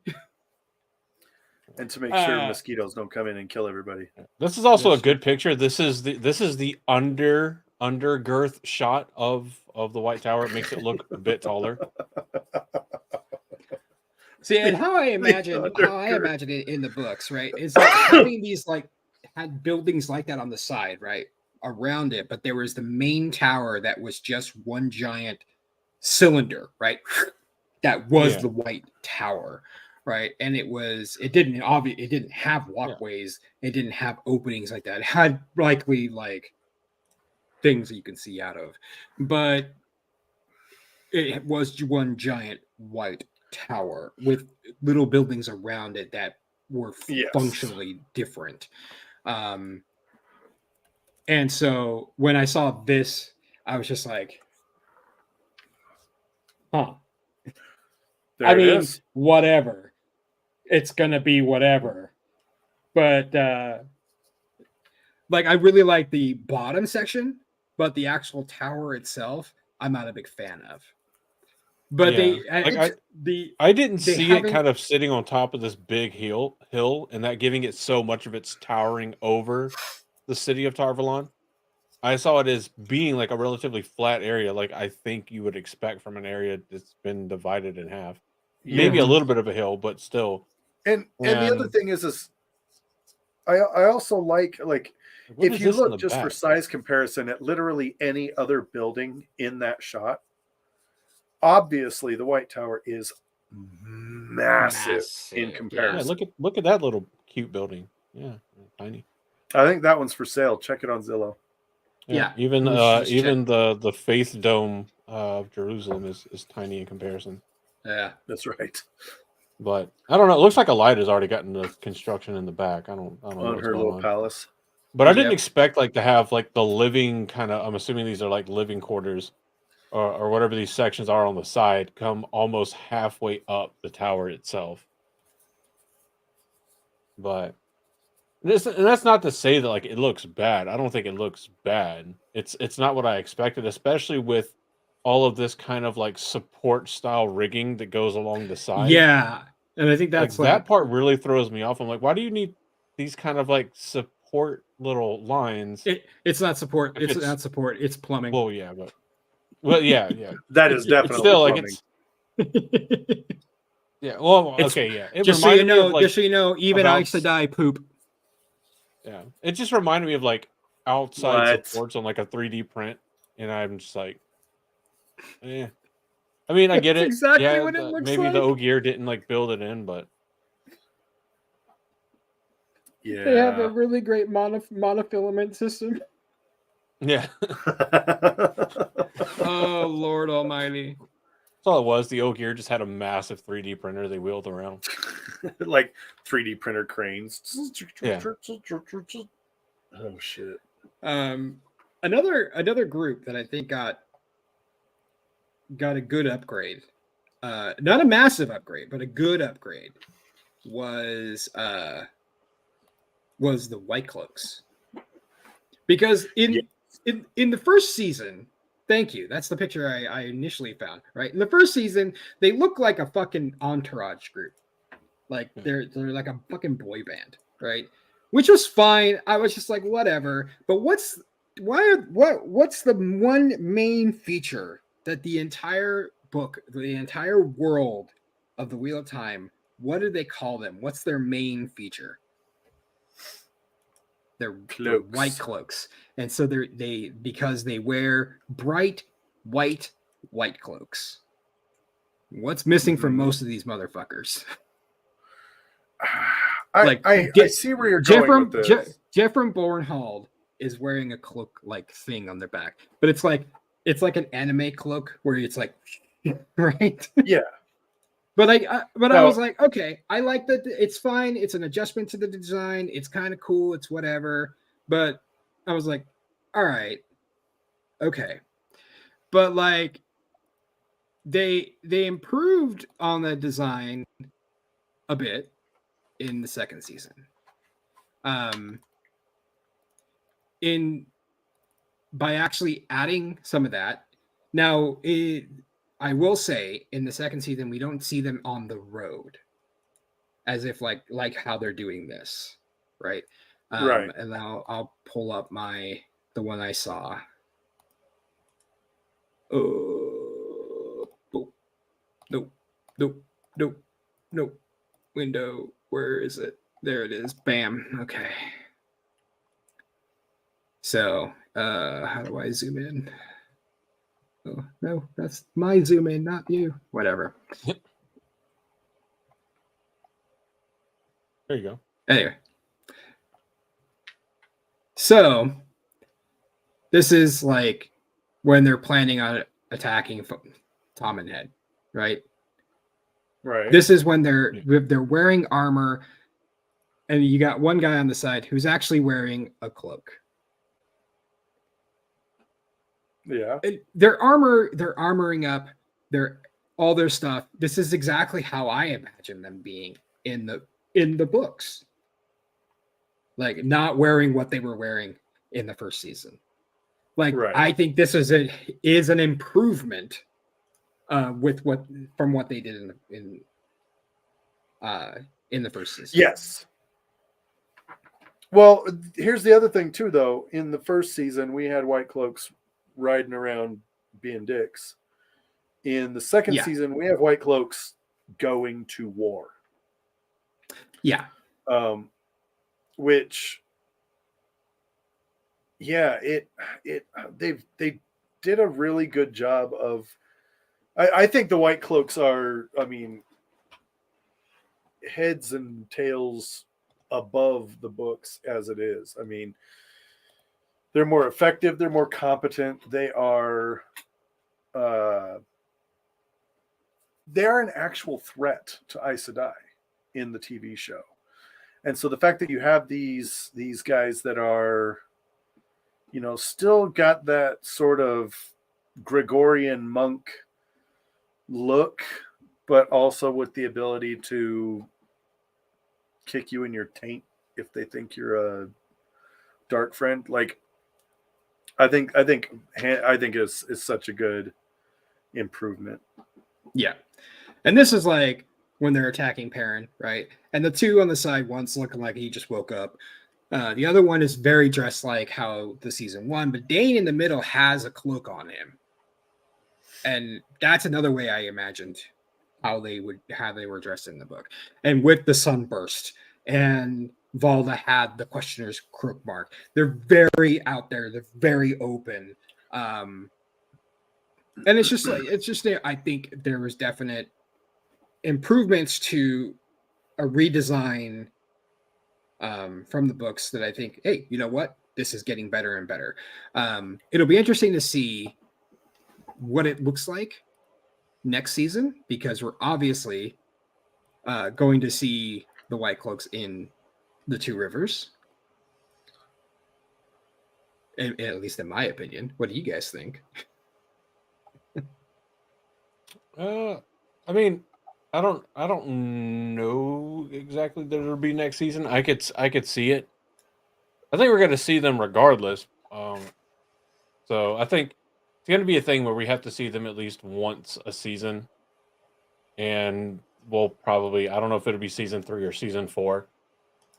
S2: and to make sure mosquitoes don't come in and kill everybody.
S1: This is also a good picture. This is the undergirth shot of the White Tower. It makes it look a bit taller.
S3: See, and how I imagine it in the books, right, is like having these had buildings like that on the side, right? around it, but there was the main tower that was just one giant cylinder, right? That was the White Tower, right? And it didn't have walkways, it didn't have openings like that. It had likely like things that you can see out of, but it was one giant white tower with little buildings around it that were functionally different. And so when I saw this, I was just like, huh. I mean, whatever. It's gonna be whatever. But like I really like the bottom section, but the actual tower itself, I'm not a big fan of. But
S1: I didn't see it kind of sitting on top of this big hill, and that giving it so much of its towering over the city of Tarvalon. I saw it as being like a relatively flat area, like I think you would expect from an area that's been divided in half. Maybe a little bit of a hill, but still.
S2: And the other thing is I also like if you look just for size comparison at literally any other building in that shot, obviously the White Tower is massive in comparison.
S1: Yeah, look at that little cute building. Yeah, tiny.
S2: I think that one's for sale. Check it on Zillow.
S1: Yeah, even the Faith Dome of Jerusalem is tiny in comparison.
S3: Yeah,
S2: that's right.
S1: But I don't know. It looks like Elida's already gotten the construction in the back. I don't know
S2: on her little palace.
S1: But I didn't expect like to have like the living kind of. I'm assuming these are like living quarters, or whatever these sections are on the side. Come almost halfway up the tower itself. But that's not to say that like it looks bad. I don't think it looks bad. It's not what I expected, especially with all of this kind of like support style rigging that goes along the side.
S3: Yeah, and I think that's
S1: like that part really throws me off. I'm like, why do you need these kind of like support little lines?
S3: It's not support. It's not support. It's plumbing.
S1: Well, yeah, but yeah.
S2: That is definitely
S1: still
S2: plumbing.
S1: Like it's. Yeah. Well, okay. Yeah.
S3: Just so you know, even Aes Sedai poop.
S1: Yeah, it just reminded me of like outside supports on like a 3D print, and I'm just like, I mean, I get it.
S3: Exactly what it looks
S1: maybe
S3: like.
S1: the Ogier didn't like build it in, but
S2: yeah,
S3: they have a really great monofilament system.
S1: Yeah.
S3: Oh Lord Almighty!
S1: That's all it was. The Ogier just had a massive 3D printer they wheeled around,
S2: like 3D printer cranes.
S1: Yeah.
S2: Oh shit.
S3: Another group that I think got a good upgrade, not a massive upgrade, but a good upgrade, was the White Cloaks, because in the first season. Thank you. That's the picture I initially found. Right in the first season, they look like a fucking entourage group, like they're like a fucking boy band, right? Which was fine. I was just like, whatever. But what's the one main feature that the entire book, the entire world of the Wheel of Time, what do they call them? What's their main feature? They're white cloaks, and so because they wear bright white cloaks. What's missing from most of these motherfuckers?
S2: I see where you're going with this.
S3: Jeffrey Bornhold is wearing a cloak like thing on their back, but it's like an anime cloak where it's like right.
S2: Yeah.
S3: But I was like, okay, I like that. It's fine. It's an adjustment to the design. It's kind of cool. It's whatever. But I was like, all right, okay. But like, they improved on the design a bit in the second season. By actually adding some of that. Now I will say in the second season, we don't see them on the road as if like how they're doing this. Right.
S2: Right.
S3: And I'll pull up the one I saw. No. Window. Where is it? There it is. Bam. Okay. So How do I zoom in? Oh, no, that's my zoom in, not you. Whatever.
S1: There you go.
S3: Anyway. So this is like when they're planning on attacking Tom and Head, right?
S2: Right.
S3: This is when they're wearing armor, and you got one guy on the side who's actually wearing a cloak.
S2: Yeah.
S3: And they're armoring up all their stuff. This is exactly how I imagine them being in the books. Like not wearing what they were wearing in the first season. Like
S2: Right.
S3: I think this is an improvement with what they did in the first season.
S2: Yes. Well, here's the other thing too, though. In the first season, we had White Cloaks riding around being dicks. In the second season, we have White Cloaks going to war.
S3: Yeah.
S2: Which, yeah, they did a really good job of. I think the White Cloaks are, I mean, heads and tails above the books as it is. I mean, they're more effective. They're more competent. They are an actual threat to Aes Sedai in the TV show. And so the fact that you have these guys that are, still got that sort of Gregorian monk look, but also with the ability to kick you in your taint if they think you're a dark friend. Like, I think is such a good improvement.
S3: Yeah. And this is like when they're attacking Perrin, right? And the two on the side, one's looking like he just woke up. The other one is very dressed like how the season one, but Dane in the middle has a cloak on him. And that's another way I imagined how they were dressed in the book. And with the sunburst, and Valda had the questioner's crook mark. They're very out there. They're very open. And it's just I think there was definite improvements to a redesign from the books that I think, hey, you know what? This is getting better and better. It'll be interesting to see what it looks like next season, because we're obviously going to see the White Cloaks in the Two Rivers. At least in my opinion. What do you guys think?
S1: I mean, I don't know exactly that it'll be next season. I could see it. I think we're going to see them regardless. So I think it's going to be a thing where we have to see them at least once a season, and we'll probably, I don't know if it'll be season 3 or season 4,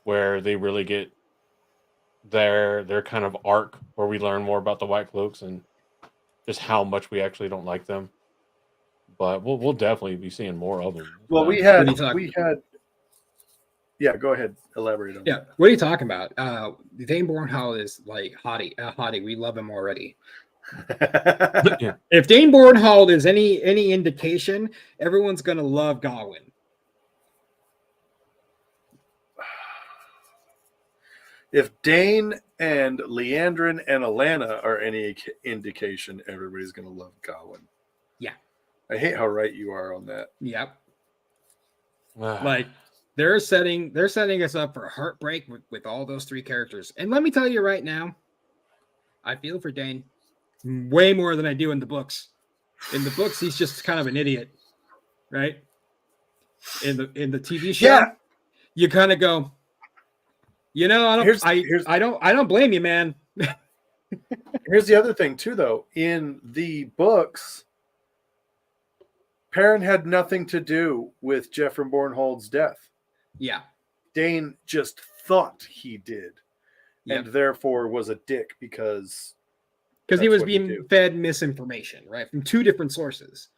S1: where they really get their kind of arc where we learn more about the White Cloaks and just how much we actually don't like them. But we'll definitely be seeing more of them.
S2: Well, we had. Yeah, go ahead. Elaborate on that.
S3: Yeah, what are you talking about? Dane Bornhall is like hottie. We love him already.
S1: Yeah.
S3: If Dane Bornhall is any indication, everyone's gonna love Gawain.
S2: If Dane and Leandrin and Alana are any indication, everybody's gonna love Gawain.
S3: Yeah.
S2: I hate how right you are on that.
S3: Yep. Like they're setting us up for a heartbreak with all those 3 characters. And let me tell you right now, I feel for Dane way more than I do in the books. In the books, he's just kind of an idiot, right? In the TV show, you kind of go, I don't blame you, man.
S2: Here's the other thing too, though. In the books, Perrin had nothing to do with Jeffrey Bornhold's death.
S3: Yeah.
S2: Dane just thought he did, and therefore was a dick because
S3: he was being fed misinformation, right, from 2 different sources.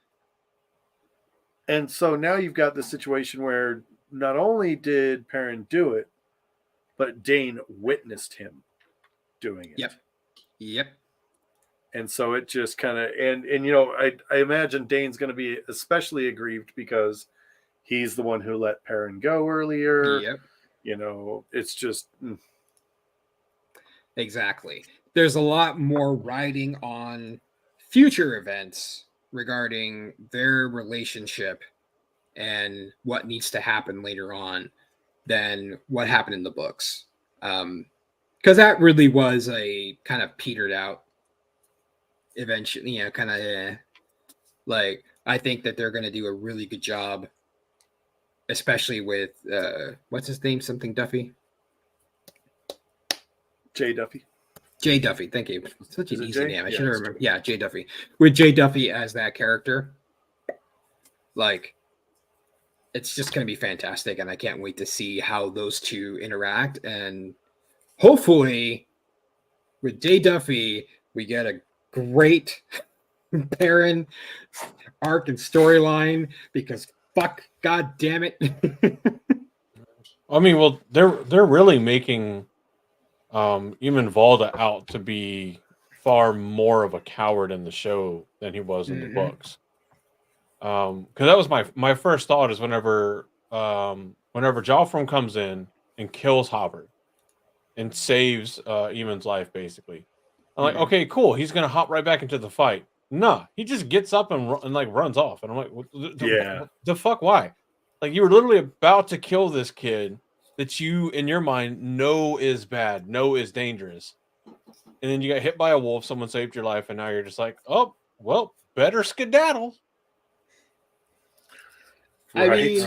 S2: And so now you've got this situation where not only did Perrin do it, but Dane witnessed him doing it.
S3: Yep. Yep.
S2: And so it just kind of and I imagine Dane's going to be especially aggrieved because he's the one who let Perrin go earlier.
S3: Yep.
S2: It's just
S3: Exactly. There's a lot more riding on future events regarding their relationship and what needs to happen later on than what happened in the books. Because that really was a kind of petered out eventually, kind of like I think that they're going to do a really good job, especially with what's his name? Something Duffy?
S2: Jay Duffy.
S3: Jay Duffy, thank you. Such an
S2: Is it
S3: easy
S2: Jay?
S3: name. I
S2: Yeah,
S3: should have
S2: it's
S3: remembered.
S2: Jay.
S3: Yeah, Jay Duffy. With Jay Duffy as that character, like, it's just going to be fantastic, and I can't wait to see how those two interact. And hopefully, with Jay Duffy, we get a great Perrin arc and storyline because fuck, god damn it.
S1: I mean, well, they're really making even Valda out to be far more of a coward in the show than he was in the books. Because that was my first thought is whenever Joffrey comes in and kills Hopper and saves Eamon's life, basically. I'm like, okay, cool. He's gonna hop right back into the fight. Nah, he just gets up and like runs off, and I'm like, what the fuck? Why? Like, you were literally about to kill this kid that you, in your mind, know is bad, know is dangerous, and then you got hit by a wolf. Someone saved your life, and now you're just like, oh well, better skedaddle.
S3: I mean,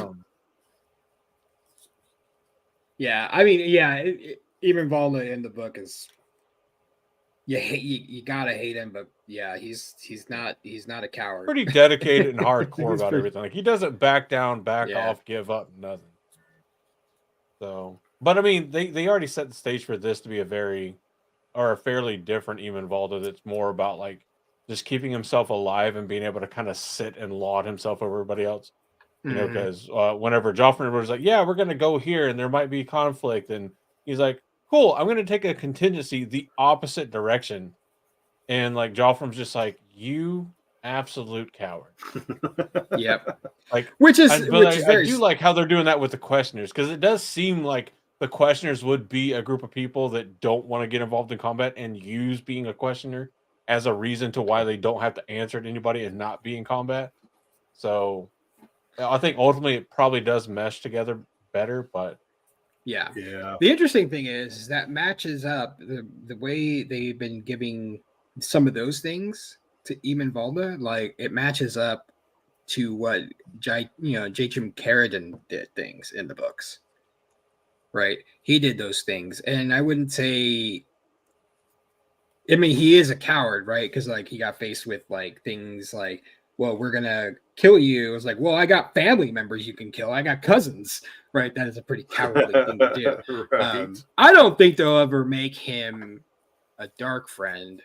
S3: even Valda in the book is you gotta hate him, but yeah, he's not a coward.
S1: Pretty dedicated and hardcore about everything. Like, he doesn't back down, back off, give up, nothing. So, but I mean, they already set the stage for this to be a fairly different Eamon Valda. That's more about like just keeping himself alive and being able to kind of sit and laud himself over everybody else. Because whenever Joffrey was like, yeah, we're going to go here and there might be conflict. And he's like, cool, I'm going to take a contingency the opposite direction. And like, Joffrey's just like, you absolute coward.
S3: Yep.
S1: Like,
S3: I
S1: do like how they're doing that with the questioners, because it does seem like the questioners would be a group of people that don't want to get involved in combat and use being a questioner as a reason to why they don't have to answer to anybody and not be in combat. So I think ultimately it probably does mesh together better, but
S3: yeah. The interesting thing is that matches up the way they've been giving some of those things to Eamon Valda. Like, it matches up to what Jachim Carradine did things in the books, right? He did those things, and I wouldn't say. I mean, he is a coward, right? Because like he got faced with like things like, well, we're gonna kill you. It was like, well, I got family members you can kill. I got cousins, right? That is a pretty cowardly thing to do.
S2: Right.
S3: I don't think they'll ever make him a dark friend,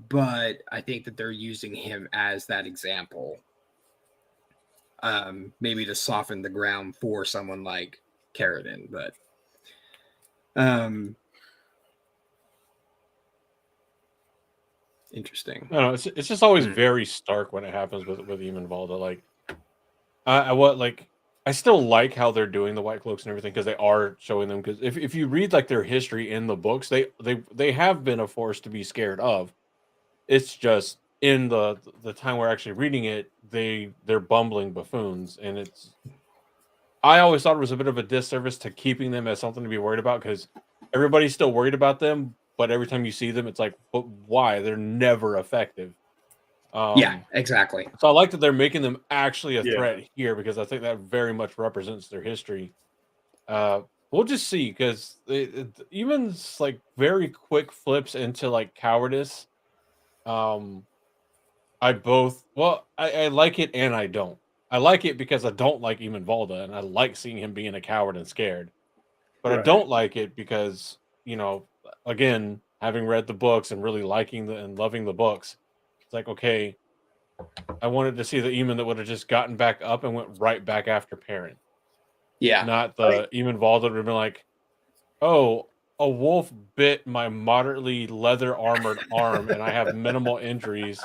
S3: but I think that they're using him as that example, maybe to soften the ground for someone like Carradine. But interesting.
S1: No, it's just always very stark when it happens with Eamon Valda. Like, I still like how they're doing the White Cloaks and everything, because they are showing them. Because if you read like their history in the books, they have been a force to be scared of. It's just in the time we're actually reading it, they're bumbling buffoons, and it's. I always thought it was a bit of a disservice to keeping them as something to be worried about, because everybody's still worried about them, but every time you see them, it's like, but why? They're never effective.
S3: Yeah, exactly.
S1: So I like that they're making them actually a threat here, because I think that very much represents their history. We'll just see, because even like very quick flips into like cowardice. I like it and I don't. I like it because I don't like Eamon Valda, and I like seeing him being a coward and scared. But I don't like it because, again, having read the books and really liking and loving the books, it's like, okay, I wanted to see the Eamon that would have just gotten back up and went right back after Perrin.
S3: Yeah.
S1: Not the Eamon Valda that would have been like, oh, a wolf bit my moderately leather armored arm, and I have minimal injuries,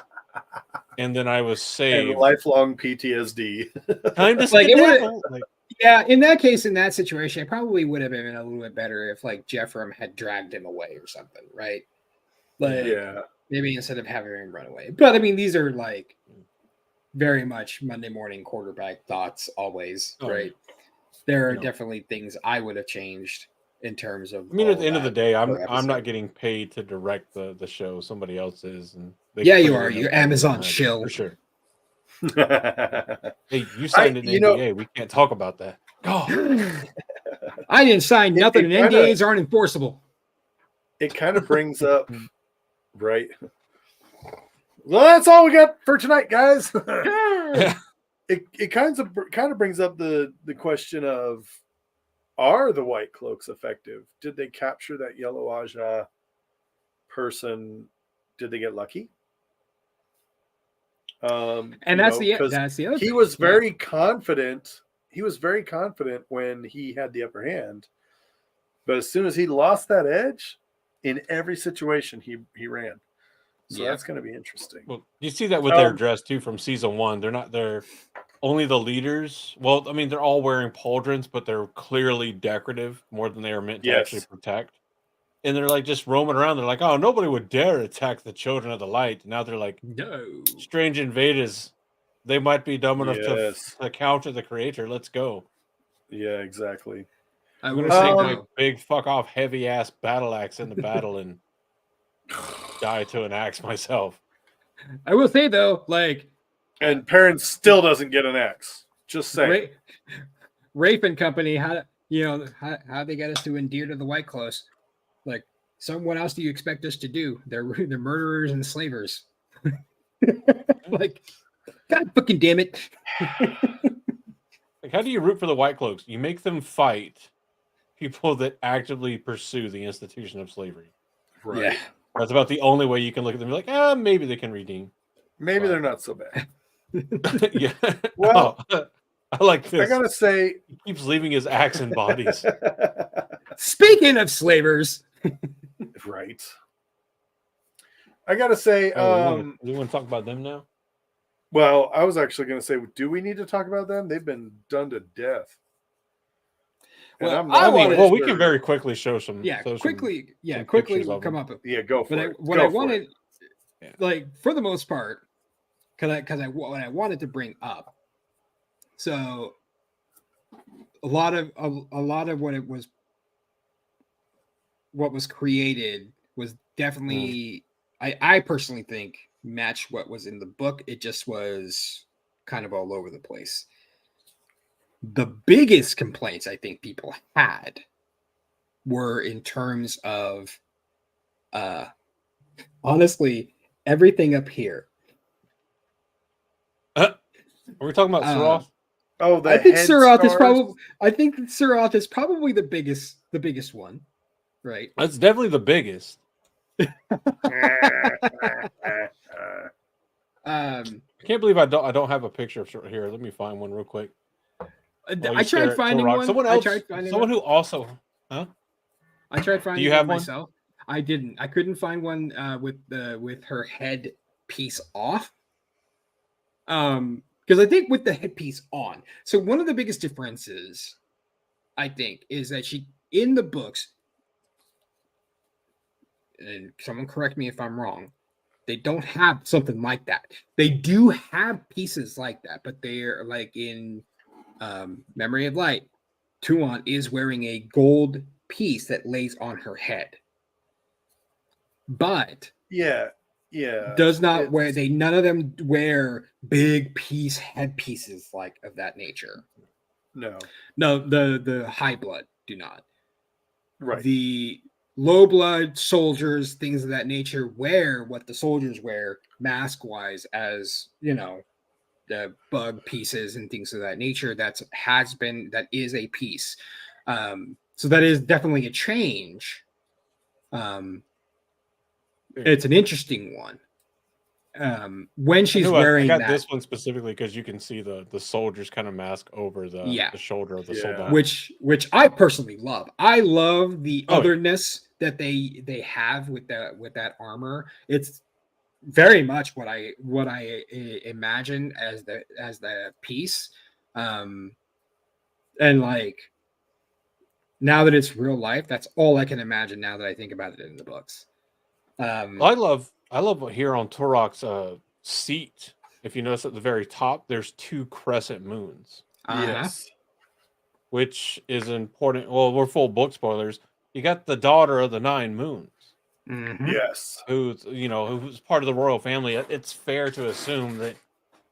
S1: and then I was
S2: And
S1: saved.
S2: lifelong PTSD.
S1: Kind of
S3: Like, it would've-
S1: skedaddle. Like,
S3: Yeah, in that case, in that situation, it probably would have been a little bit better if like Jeffrem had dragged him away or something, right? Like
S2: Yeah.
S3: maybe instead of having him run away. But I mean, these are like very much Monday morning quarterback thoughts always,
S1: Oh,
S3: right? There are
S2: No.
S3: definitely things I would have changed in terms of.
S1: I mean, at
S3: all
S1: the end of the
S3: that
S1: day,
S3: per
S1: I'm
S3: episode.
S1: not getting paid to direct the show. Somebody else is, and they
S3: Yeah,
S1: put
S3: you
S1: it
S3: are.
S1: in there
S3: You're
S1: better than
S3: Amazon
S1: I do,
S3: shill.
S1: for sure.
S2: It
S1: Hey, you signed an
S2: you know-
S1: NDA. We can't talk about that. God.
S3: I didn't sign nothing, and
S2: kinda-
S3: NDAs aren't enforceable.
S2: kind of brings up, right? Well, that's all we got for tonight, guys. It kind of brings up the question of, are the White Cloaks effective? Did they capture that Yellow Aja person? Did they get lucky?
S3: And
S2: you
S3: that's
S2: know,
S3: the
S2: 'cause
S3: that's the other.
S2: he
S3: thing.
S2: was
S3: Yeah.
S2: very confident. He was very confident when he had the upper hand, but as soon as he lost that edge, in every situation he ran. So
S3: Yeah.
S2: that's going to be interesting.
S1: Well, you see that with their
S2: Um,
S1: dress too from season one. They're only the leaders. Well, I mean, they're all wearing pauldrons, but they're clearly decorative more than they are meant to actually
S2: Yes.
S1: protect. And they're like just roaming around. They're like, oh, nobody would dare attack the children of the light. Now they're like,
S3: No.
S1: strange invaders. They might be dumb enough
S2: Yes.
S1: to counter the creator. Let's go.
S2: Yeah, exactly.
S3: I
S1: I'm
S3: will
S1: gonna
S3: say
S1: take
S2: Um,
S1: my
S3: though.
S1: big fuck off heavy ass battle axe in the battle and die to an axe myself.
S3: I will say though, like
S2: And Perrin still doesn't get an X. Just saying.
S3: Rafe and company, how they get us to endear to the White Clothes? Like, so what else do you expect us to do? They're murderers and slavers. Like, God fucking damn it!
S1: Like, how do you root for the White Cloaks? You make them fight people that actively pursue the institution of slavery.
S2: Right.
S3: Yeah.
S1: That's about the only way you can look at them and be like, maybe they can redeem.
S2: Maybe
S1: Wow.
S2: they're not so bad.
S1: Yeah.
S2: Well,
S1: Oh, I like this.
S2: I gotta say,
S1: He keeps leaving his axe in bodies.
S3: Speaking of slavers,
S2: right. I gotta say,
S1: Do we want to talk about them now?
S2: well, I was actually gonna say, do we need to talk about them? They've been done to death. And
S3: Well,
S2: I'm
S3: I
S2: not
S3: wanted-
S1: Well, we
S2: sure-
S1: can very quickly show some.
S3: yeah,
S1: show some-
S3: quickly
S1: some
S3: quickly
S1: pictures of
S3: come
S1: them.
S3: up.
S2: Yeah, go for
S3: But
S2: it.
S3: what I
S2: Go for
S3: wanted,
S2: it.
S1: Yeah.
S3: like for the most part, because what I wanted to bring up. So a lot of what was created was definitely I personally think matched what was in the book. It just was kind of all over the place. The biggest complaints I think people had were in terms of honestly everything up here.
S1: Are we talking about Suroth?
S2: Oh, the
S3: I think
S2: head
S3: Suroth is
S2: stars?
S3: probably the biggest one, right?
S1: That's definitely the biggest. I can't believe I don't have a picture of Suroth here. Let me find one real quick. While you
S3: I
S1: stare
S3: tried
S1: at
S3: finding
S1: Turok.
S3: one.
S1: Someone
S3: I
S1: else.
S3: tried finding
S1: Someone
S3: one.
S1: who also.
S3: I tried finding
S1: you
S3: one
S1: have one?
S3: myself. I didn't. I couldn't find one with her head piece off. Because I think with the headpiece on. So one of the biggest differences, I think, is that she in the books, and someone correct me if I'm wrong, they don't have something like that. They do have pieces like that, but they're like in Memory of Light. Tuon is wearing a gold piece that lays on her head, but
S2: Yeah.
S3: does not wear.
S2: It's-
S3: None of them wear big headpieces like of that nature.
S2: No.
S3: No, the high blood do not.
S2: Right.
S3: The low blood soldiers, things of that nature, wear what the soldiers wear mask wise, as you know, the bug pieces and things of that nature. That is a piece. So that is definitely a change. It's an interesting one. when she's
S1: I
S3: wearing
S1: got
S3: that,
S1: this one specifically because you can see the soldier's kind of mask over the shoulder of the soldier.
S3: which I personally love. I love the
S1: Oh, yeah.
S3: otherness that they have with that armor. It's very much what I imagine as the piece, and like now that it's real life, that's all I can imagine now that I think about it in the books.
S1: I love what here on Turok's seat. If you notice at the very top, there's 2 crescent moons,
S2: Yes.
S1: which is important. Well, we're full book spoilers. You got the daughter of the 9 moons,
S2: Yes.
S1: who's part of the royal family. It's fair to assume that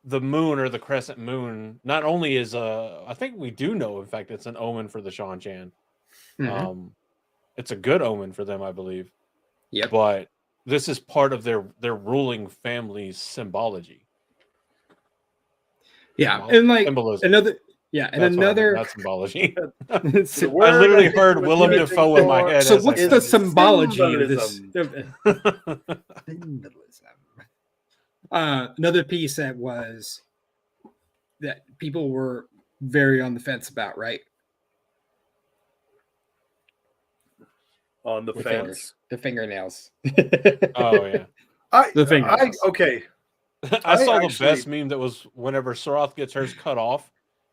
S1: the moon or the crescent moon not only is I think we do know, in fact, it's an omen for the Shan-Chan. It's a good omen for them, I believe.
S3: Yep.
S1: But this is part of their ruling family's symbology.
S3: Yeah, and like
S1: symbolism.
S3: another, and
S1: That's
S3: another,
S1: not symbology.
S2: The
S1: I
S2: word
S1: literally
S2: think
S1: heard
S2: you were
S1: Willem
S2: looking
S1: Dafoe in my
S2: for
S1: head.
S3: So
S1: as
S3: what's
S1: I
S3: the
S1: said
S3: symbology of this?
S2: Symbolism.
S3: Symbolism. Another piece that people were very on the fence about, right?
S2: On the
S3: The
S2: fence.
S3: fingers, the fingernails.
S1: Oh yeah.
S3: The fingernails.
S2: Okay.
S1: I saw
S2: actually-
S1: the best meme that was whenever Soroth gets hers cut off,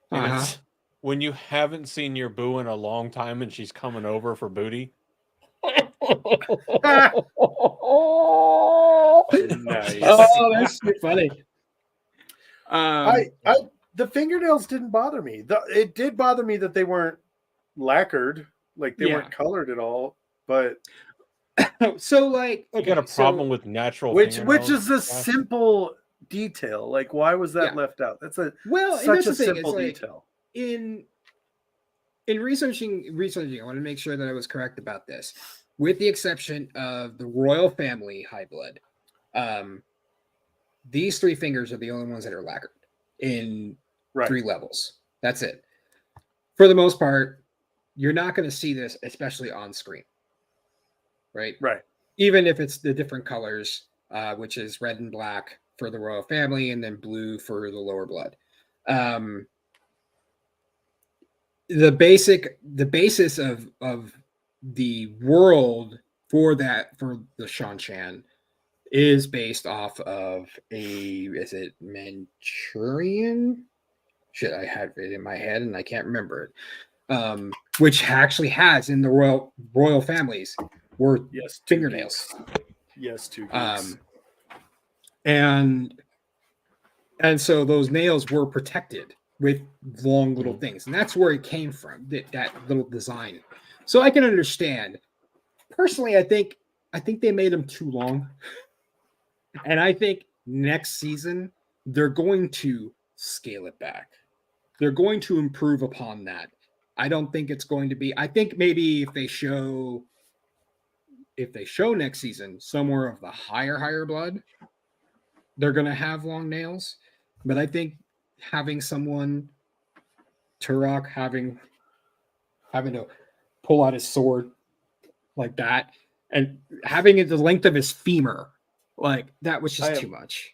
S1: and it's when you haven't seen your boo in a long time and she's coming over for booty.
S2: Nice.
S3: Oh, that's too funny.
S2: The fingernails didn't bother me. It did bother me that they weren't lacquered, like they weren't colored at all. But
S3: so, like,
S1: You got a problem with natural
S2: which
S1: fingernails?
S2: is a simple detail. Like, why was that left out? That's
S3: and
S2: such
S3: that's
S2: a
S3: the thing,
S2: simple
S3: it's like,
S2: detail.
S3: in researching, I want to make sure that I was correct about this. With the exception of the royal family high blood, these 3 fingers are the only ones that are lacquered in 3 levels. That's it. For the most part, you're not going to see this, especially on screen. Right. Even if it's the different colors, which is red and black for the royal family, and then blue for the lower blood. The basis of the world for the Shan-Chan is based off of is it Manchurian? Shit, I had it in my head and I can't remember it. Which actually has in the royal families were fingernails.
S2: Yes, 2
S3: and so those nails were protected with long little things, and that's where it came from, that little design. So I can understand. Personally, I think they made them too long, and I think next season they're going to scale it back. They're going to improve upon that. I don't think it's going to be. I think maybe if they show next season somewhere of the higher blood, they're going to have long nails. But I think having someone, Turok, having to pull out his sword like that and having it the length of his femur, like that was just too much.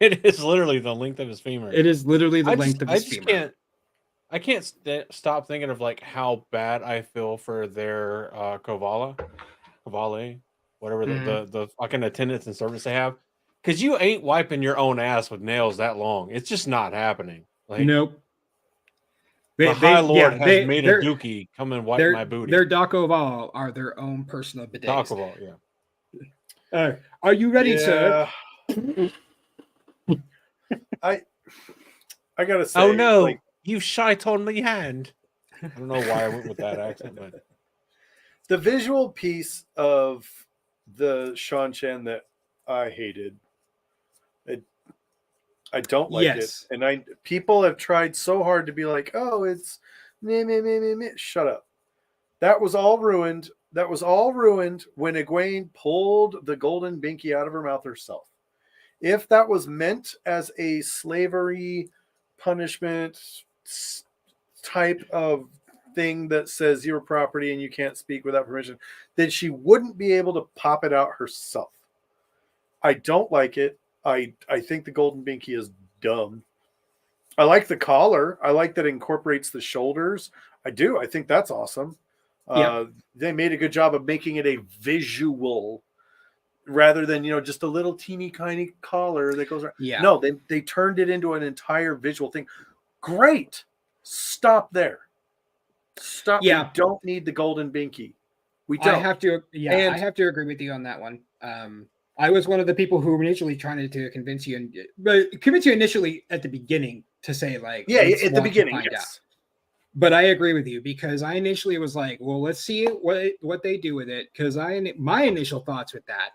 S1: It is literally the length of his femur.
S3: It is literally the length of his femur.
S1: I can't stop thinking of like how bad I feel for their Kovale, whatever the fucking attendance and service they have, because you ain't wiping your own ass with nails that long. It's just not happening. Like,
S3: nope.
S1: The High Lord has made a dookie come and wipe my booty.
S3: Their Dakoval are their own personal bidets.
S1: Dakoval, yeah.
S3: Are you ready, sir?
S2: I gotta say,
S1: oh no, like, you shite on my hand. I don't know why I went with that accent, but
S2: the visual piece of the Shan-Chan that I hated, I don't like it, and people have tried so hard to be like, oh, it's meh. Shut up. That was all ruined. That was all ruined when Egwene pulled the golden binky out of her mouth herself. If that was meant as a slavery punishment type of thing that says your property and you can't speak without permission, then she wouldn't be able to pop it out herself. I don't like it. I think the golden binky is dumb. I like the collar. I like that it incorporates the shoulders. I do. I think that's awesome.
S3: Yep.
S2: They made a good job of making it a visual rather than, just a little teeny tiny collar that goes around.
S3: Yeah.
S2: No, they turned it into an entire visual thing. Great. Stop there. Stop.
S3: Yeah.
S2: We don't need the golden binky. We don't.
S3: I have to agree with you on that one. I was one of the people who initially tried to convince you initially at the beginning to say like,
S2: Yeah,
S3: let's
S2: at the
S3: watch and
S2: beginning,
S3: find
S2: yes.
S3: out. But I agree with you because I initially was like, well, let's see what they do with it. Because my initial thoughts with that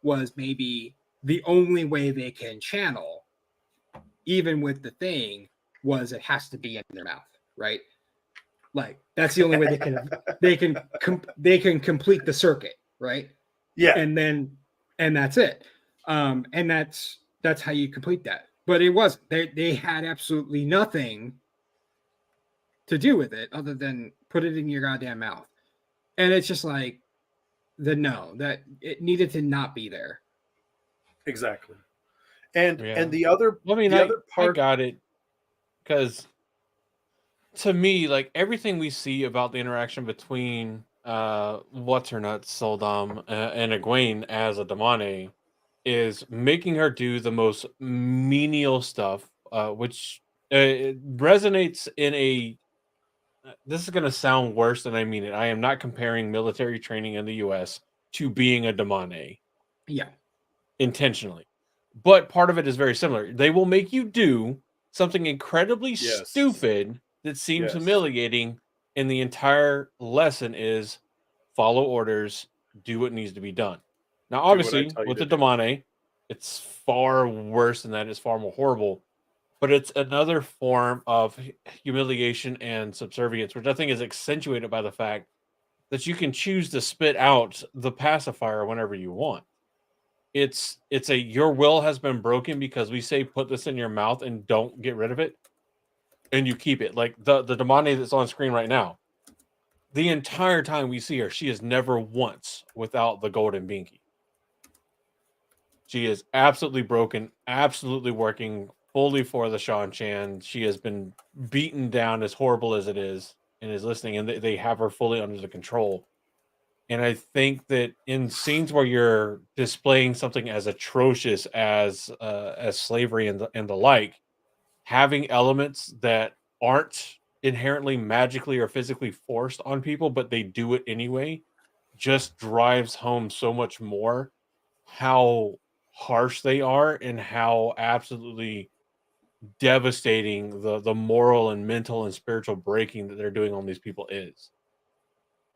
S3: was maybe the only way they can channel, even with the thing, was it has to be in their mouth, right? Like that's the only way they can complete the circuit, right?
S2: Yeah.
S3: And that's it. And that's how you complete that. But it wasn't. They had absolutely nothing to do with it other than put it in your goddamn mouth. And it's just like that it needed to not be there.
S2: Exactly. And
S1: Yeah.
S2: and the other
S1: I
S2: part,
S1: got it because to me, like everything we see about the interaction between what's her nuts, Soldam, and Egwene as a Damane is making her do the most menial stuff, which it resonates in a. This is going to sound worse than I mean it. I am not comparing military training in the U.S. to being a Damane
S3: Yeah.
S1: intentionally, but part of it is very similar. They will make you do something incredibly
S2: Yes.
S1: stupid that seems
S2: Yes.
S1: humiliating, and the entire lesson is follow orders, do what needs to be done. Now,
S2: what I
S1: obviously,
S2: tell you
S1: with
S2: to
S1: the
S2: do.
S1: Damane, it's far worse than that. It's far more horrible, but it's another form of humiliation and subservience, which I think is accentuated by the fact that you can choose to spit out the pacifier whenever you want. It's a your will has been broken because we say put this in your mouth and don't get rid of it, and you keep it. Like the Damane that's on screen right now. The entire time we see her, she is never once without the golden binky. She is absolutely broken, absolutely working fully for the Shan Chan. She has been beaten down, as horrible as it is, and is listening, and they have her fully under the control. And I think that in scenes where you're displaying something as atrocious as slavery and the like, having elements that aren't inherently magically or physically forced on people, but they do it anyway, just drives home so much more how harsh they are and how absolutely devastating the moral and mental and spiritual breaking that they're doing on these people is.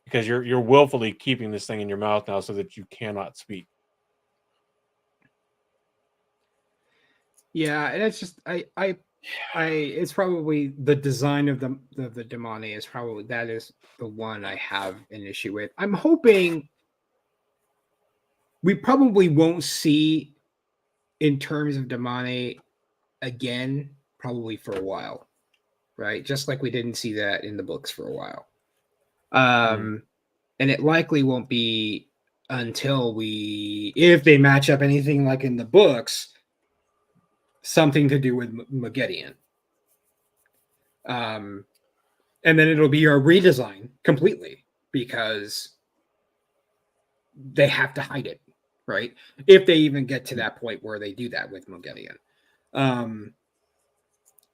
S1: Because you're willfully keeping this thing in your mouth now so that you cannot speak.
S3: Yeah, and it's just it's probably the design of the Damane is probably that is the one I have an issue with. I'm hoping we probably won't see in terms of Damane again, probably for a while, right? Just like we didn't see that in the books for a while. And it likely won't be until if they match up anything like in the books, something to do with Magedian. And then it'll be a redesign completely because they have to hide it, right? If they even get to that point where they do that with Mogedian. And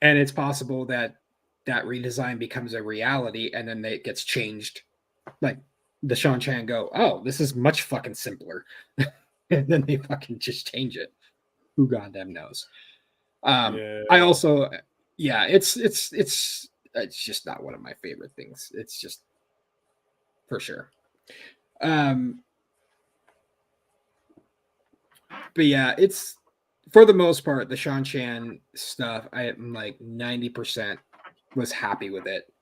S3: it's possible that redesign becomes a reality and then it gets changed. Like the Shan Chan go, oh, this is much fucking simpler. And then they fucking just change it. Who goddamn knows?
S2: Yeah.
S3: I also, it's just not one of my favorite things. It's just for sure. But yeah, it's for the most part the Shan Chan stuff. I am like 90% was happy with it.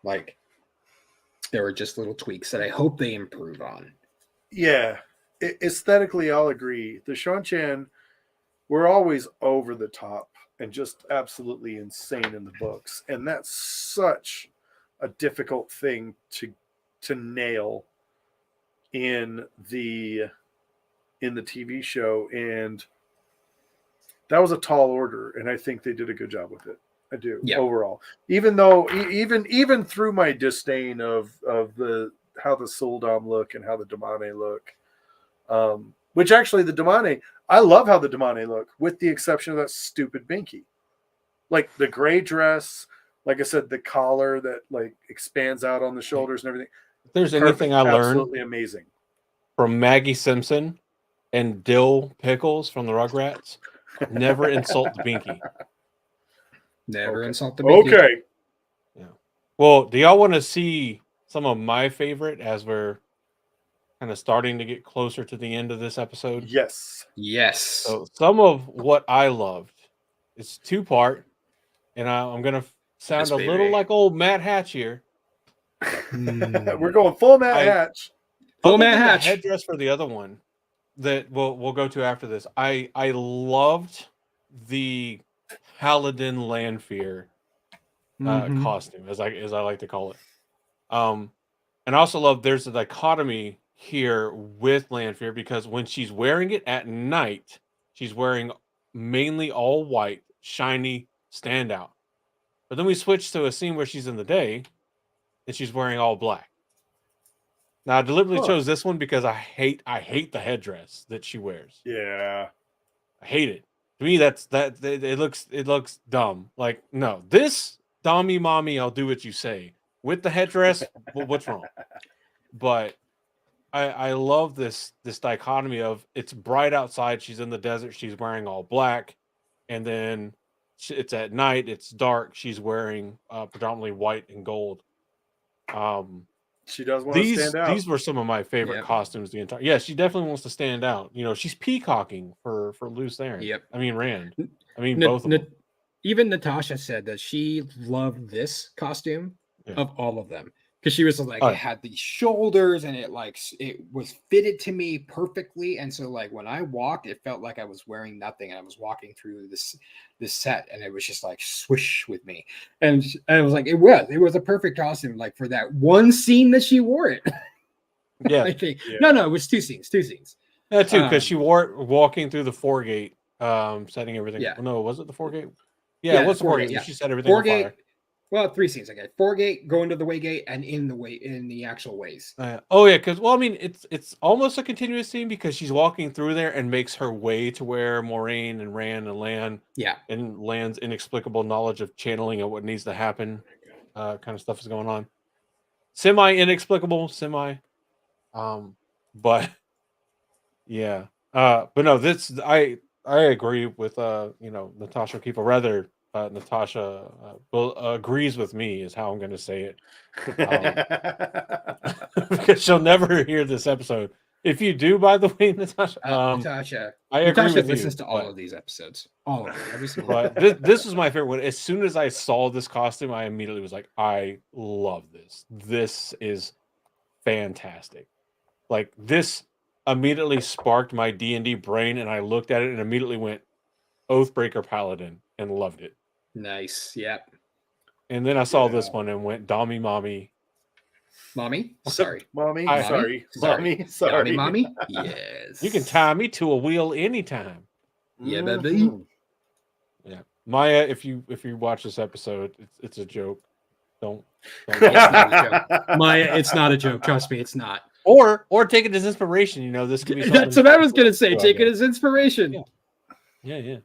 S3: Like there were just little tweaks that I hope they improve on.
S2: Yeah. Aesthetically, I'll agree. The Shan Chan were always over the top and just absolutely insane in the books, and that's such a difficult thing to nail in the in the TV show, and that was a tall order, and I think they did a good job with it. I do overall, even though even through my disdain of the how the Suldam look and how the Damane look, which actually the Damane, I love how the Damane look, with the exception of that stupid binky, like the gray dress, like I said, the collar that like expands out on the shoulders and everything.
S1: If there's anything I learned,
S2: absolutely amazing,
S1: from Maggie Simpson and Dill Pickles from the Rugrats, never insult the binky.
S3: Never insult the binky.
S2: Okay.
S1: Yeah. Well, do y'all want to see some of my favorite as we're kind of starting to get closer to the end of this episode?
S2: Yes.
S3: Yes.
S1: So some of what I loved, it's 2-part, and I'm gonna sound
S3: Yes,
S1: a little
S3: baby.
S1: like old Matt Hatch here.
S2: We're going full Matt Hatch.
S3: Full
S1: Other
S3: Matt
S1: than the
S3: Hatch.
S1: headdress for the other one that we'll go to after this. I loved the Paladin Lanfear costume, as I like to call it. And I also love there's a dichotomy here with Lanfear, because when she's wearing it at night, she's wearing mainly all white, shiny, standout. But then we switch to a scene where she's in the day and she's wearing all black. Now I deliberately chose this one because I hate the headdress that she wears.
S2: Yeah.
S1: I hate it. To me, it looks dumb. Like, no, this Dommy Mommy, I'll do what you say. With the headdress, what's wrong? But I love this dichotomy of it's bright outside, she's in the desert, she's wearing all black, and then it's at night, it's dark, she's wearing predominantly white and gold.
S2: She does want to stand out.
S1: These were some of my favorite costumes the entire. Yeah, she definitely wants to stand out. You know, she's peacocking for Luce Theron.
S3: Yep.
S1: I mean Rand. I mean both of them.
S3: Even Natasha said that she loved this costume of all of them, because she was like, it had these shoulders and it was fitted to me perfectly, and so like when I walked, it felt like I was wearing nothing, and I was walking through this set, and it was just like swish with me, and I was like, it was a perfect costume, like for that one scene that she wore it.
S1: Yeah.
S3: I think no, it was two scenes.
S1: Yeah, too, because she wore it walking through the foregate, setting everything.
S3: Yeah.
S1: No, was it the foregate? Yeah, it was the foregate. Yeah. She set everything on fire.
S3: Well, 3 scenes, I guess. Foregate, going to the waygate, and in the actual ways.
S1: Because I mean, it's almost a continuous scene, because she's walking through there and makes her way to where Moraine and Rand and Lan, and Lan's inexplicable knowledge of channeling and what needs to happen, kind of stuff is going on. Semi inexplicable, but yeah, but no, this I agree with Natasha O'Keefe, or rather. Natasha agrees with me, is how I'm going to say it, because she'll never hear this episode. If you do, by the way, Natasha,
S3: Natasha,
S1: I agree
S3: Natasha
S1: with
S3: listens
S1: you,
S3: to all of these episodes, all of them, every single
S1: one. But this was my favorite one. As soon as I saw this costume, I immediately was like, I love this. This is fantastic. Like, this immediately sparked my D&D brain, and I looked at it and immediately went Oathbreaker Paladin and loved it.
S3: Nice. Yep.
S1: And then I saw this one and went Dommy Mommy.
S3: Mommy? Sorry.
S2: Mommy?
S3: Sorry.
S2: Mommy? Sorry.
S3: Dommy Mommy? Yes.
S1: You can tie me to a wheel anytime.
S3: Yeah, baby.
S1: Yeah. Maya, if you watch this episode, it's a joke. Don't
S3: It's not a joke. Maya, it's not a joke. Trust me, it's not.
S1: Or take it as inspiration. You know, this could be
S3: That's what I was gonna say. Take it as inspiration.
S1: Yeah.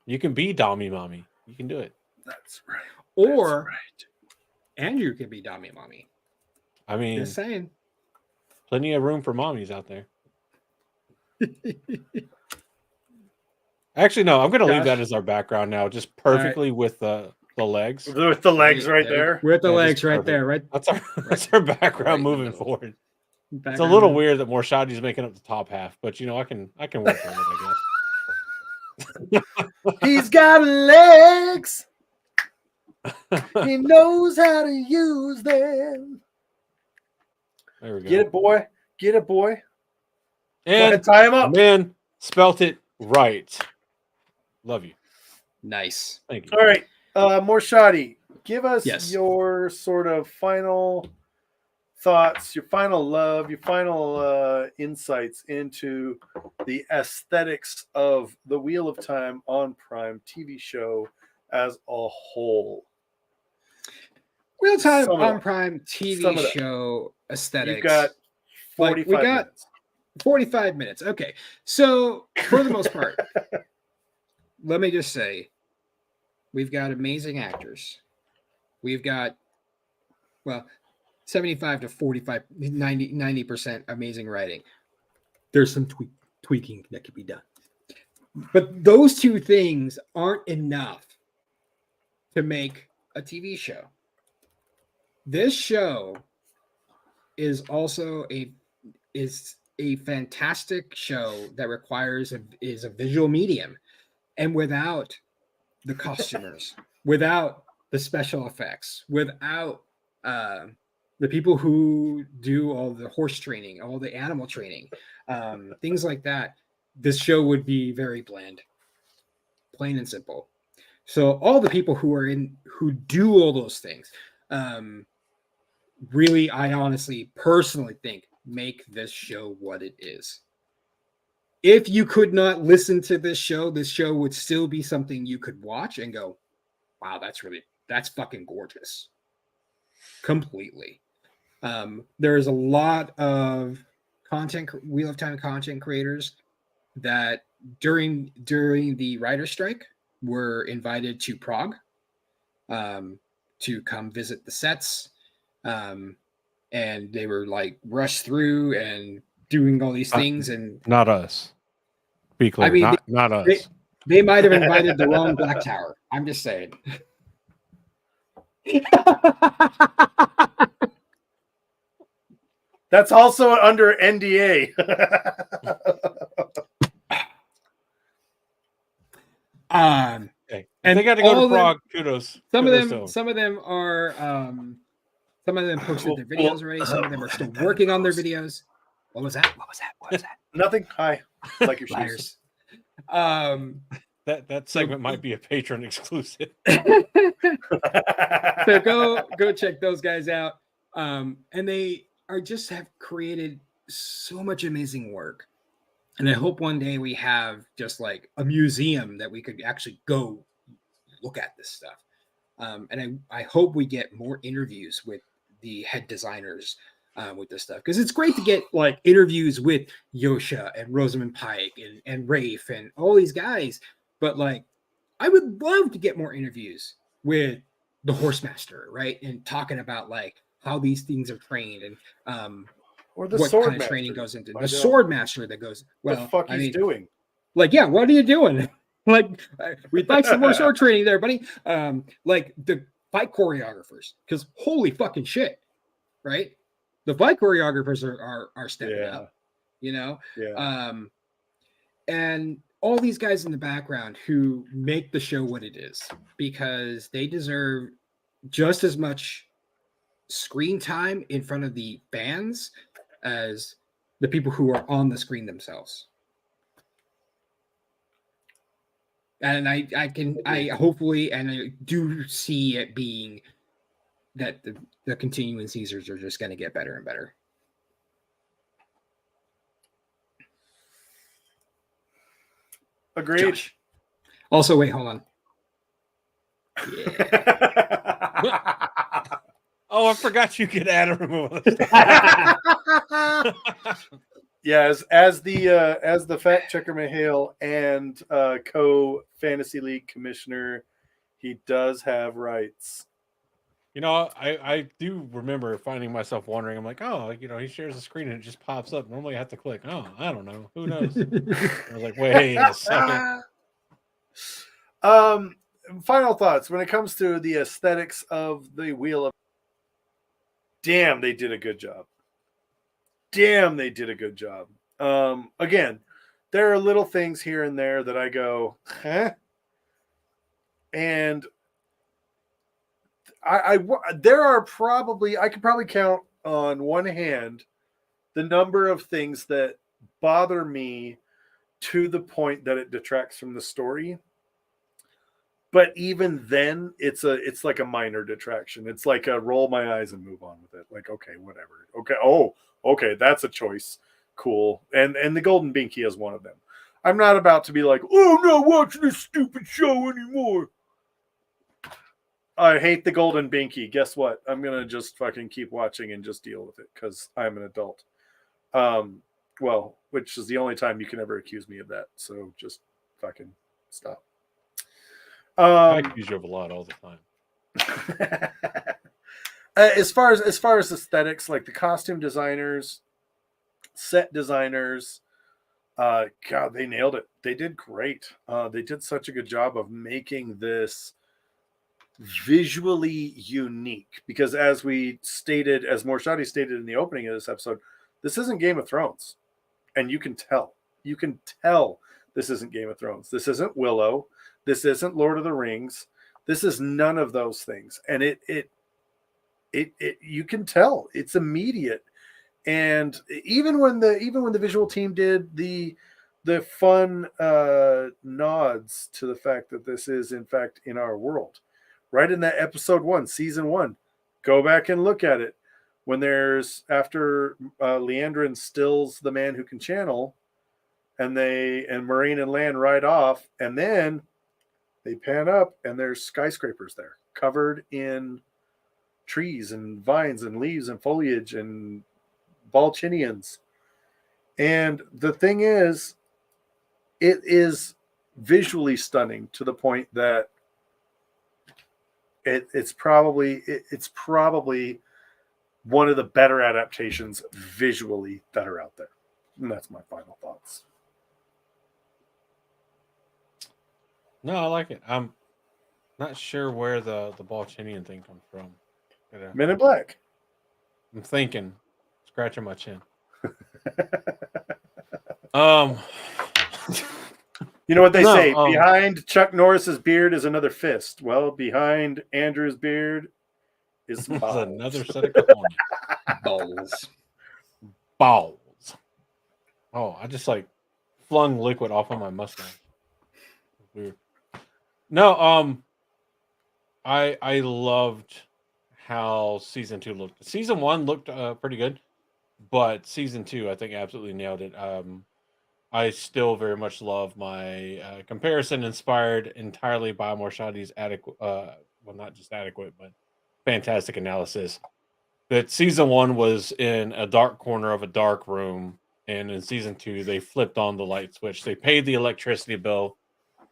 S1: You can be Dommy Mommy. You can do it.
S2: That's right.
S3: Or Andrew could be Dommy Mommy.
S1: I mean,
S3: Just saying.
S1: Plenty of room for mommies out there. Actually, no, I'm going to leave that as our background now, just perfectly with the legs.
S2: With the legs right there.
S3: With the legs right there, right?
S1: That's our background moving forward. It's a little weird that MorShadi's making up the top half, but I can work on it, I guess.
S2: He's got legs. He knows how to use them.
S1: There we go.
S2: Get it, boy.
S1: And
S2: tie him up.
S1: Man, spelt it right. Love you.
S3: Nice.
S1: Thank you.
S2: All right. MorShadi, give us
S3: Yes.
S2: your sort of final thoughts, your final love, your final insights into the aesthetics of the Wheel of Time on Prime TV show as a whole.
S3: Real time
S2: Sum it
S3: on
S2: up.
S3: Prime
S2: Sum
S3: TV
S2: it up.
S3: show aesthetics.
S2: You've got 45 minutes.
S3: 45 minutes. Okay. So for the most part, let me just say, we've got amazing actors. We've got, 75 to 45, 90% amazing writing. There's some tweaking that could be done. But those two things aren't enough to make a TV show. This show is also a fantastic show that requires is a visual medium, and without the costumers, without the special effects, without the people who do all the horse training, all the animal training, things like that, this show would be very bland, plain and simple. So all the people who do all those things, really, I honestly, personally think make this show what it is. If you could not listen to this show would still be something you could watch and go, wow, that's fucking gorgeous. Completely. There's a lot of Wheel of Time content creators that during the writer strike were invited to Prague to come visit the sets. And they were like rushed through and doing all these things, and
S1: not us. Be clear,
S3: I mean,
S1: not us.
S3: They might have invited the wrong Black Tower. I'm just saying.
S2: That's also under NDA.
S1: Hey,
S3: and
S1: they got to go to Prague. Kudos.
S3: Some
S1: kudos
S3: of
S1: to
S3: them are. Some of them posted their videos already. Some of them are still working on their videos. What was that?
S2: Nothing. Hi. Like your
S3: Liars.
S2: shoes.
S1: That segment might be a patron exclusive.
S3: So go check those guys out. And they have created so much amazing work. And I hope one day we have just like a museum that we could actually go look at this stuff. And I hope we get more interviews with the head designers with this stuff, because it's great to get like interviews with Yosha and Rosamund Pike and Rafe and all these guys, but like I would love to get more interviews with the Horsemaster, right, and talking about like how these things are trained and
S2: or the
S3: what
S2: sword
S3: kind of
S2: master.
S3: training goes into the sword master that goes. Well,
S2: what the fuck he's doing?
S3: Like, yeah, what are you doing? Like, we'd like some more sword training there, buddy. Like the fight choreographers, because holy fucking shit, right? The fight choreographers are stepping up, you know.
S2: Yeah.
S3: And all these guys in the background who make the show what it is, because they deserve just as much screen time in front of the fans as the people who are on the screen themselves. And I hopefully, and I do see it being that the continuing Caesars are just going to get better and better.
S2: Agreed.
S3: Josh. Also, wait, hold on.
S2: Yeah.
S1: Oh, I forgot you could add a removal.
S2: Yeah, as the fact checker Mihail and co-fantasy league commissioner, he does have rights.
S1: You know, I do remember finding myself wondering. I'm like, oh, you know, he shares the screen and it just pops up. Normally I have to click. Oh, I don't know. Who knows? I was like, wait a second.
S2: Final thoughts when it comes to the aesthetics of the Wheel of. Damn, they did a good job. Again, there are little things here and there that I go, huh? And there are probably, I could probably count on one hand the number of things that bother me to the point that it detracts from the story. But even then, it's like a minor detraction. It's like a roll my eyes and move on with it. Like, okay, whatever. Okay, okay, that's a choice. Cool. And the Golden Binky is one of them. I'm not about to be like, oh, I'm not watching this stupid show anymore. I hate the Golden Binky. Guess what? I'm gonna just fucking keep watching and just deal with it because I'm an adult. Well, which is the only time you can ever accuse me of that. So just fucking stop.
S1: I accuse you of a lot all the time.
S2: As far as aesthetics, like the costume designers, set designers, God, they nailed it. They did great. They did such a good job of making this visually unique. Because as MorShadi stated in the opening of this episode, this isn't Game of Thrones, and you can tell. You can tell this isn't Game of Thrones. This isn't Willow. This isn't Lord of the Rings. This is none of those things, and it you can tell it's immediate. And even when the visual team did the fun nods to the fact that this is in fact in our world, right in that episode 1, season 1, go back and look at it. When there's after Leandrin stills the man who can channel, and Marine and Lan ride off, and then they pan up and there's skyscrapers there covered in trees and vines and leaves and foliage and Balchinians. And the thing is, it is visually stunning to the point that it's probably one of the better adaptations visually that are out there. And that's my final thoughts.
S1: No, I like it. I'm not sure where the Balchinian thing comes from.
S2: Men in Black.
S1: I'm thinking, scratching my chin.
S2: You know what they say?
S1: No,
S2: Behind Chuck Norris's beard is another fist. Well, behind Andrew's beard is
S1: There's
S2: balls.
S1: another set of cojones. Balls. Oh, I just like flung liquid off on my mustache. Weird. No, I loved how season 2 looked. Season 1 looked pretty good, but season 2 I think absolutely nailed it. I still very much love my comparison inspired entirely by MorShadi's adequate, well, not just adequate, but fantastic analysis. That season 1 was in a dark corner of a dark room, and in season 2 they flipped on the light switch. They paid the electricity bill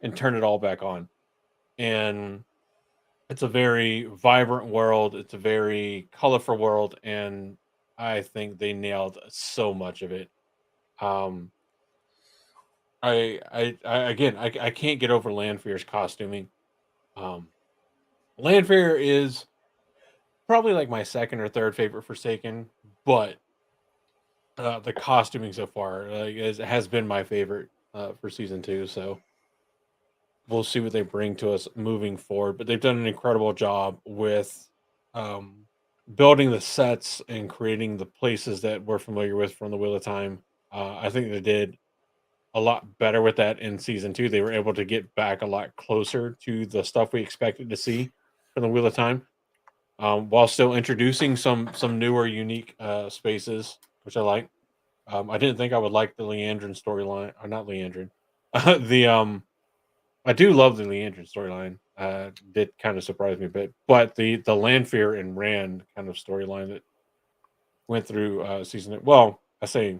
S1: and turned it all back on. And it's a very vibrant world. It's a very colorful world, and I think they nailed so much of it. I can't get over Lanfear's costuming. Lanfear is probably like my second or third favorite Forsaken, but the costuming so far has been my favorite for season 2. So we'll see what they bring to us moving forward. But they've done an incredible job with building the sets and creating the places that we're familiar with from the Wheel of Time. I think they did a lot better with that in season 2. They were able to get back a lot closer to the stuff we expected to see from the Wheel of Time, while still introducing some newer, unique spaces, which I like. I didn't think I would like the Leandrin storyline, or not Leandrin. I do love the Leandrin storyline. Did kind of surprise me a bit, but the Lanfear and Rand kind of storyline that went through season. Well, I say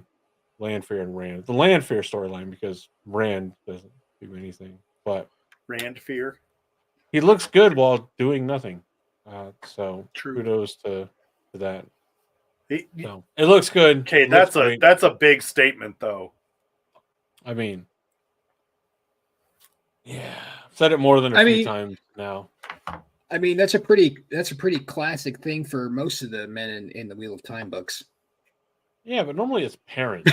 S1: Lanfear and Rand. The Lanfear storyline because Rand doesn't do anything, but
S2: Rand Fear.
S1: he looks good while doing nothing. So
S2: True.
S1: kudos to that.
S2: It
S1: looks good.
S2: Okay,
S1: It looks great.
S2: that's a big statement, though.
S1: I mean, yeah, I've said it more than a few times now.
S3: I mean, that's a pretty classic thing for most of the men in the Wheel of Time books.
S1: Yeah, but normally it's parents.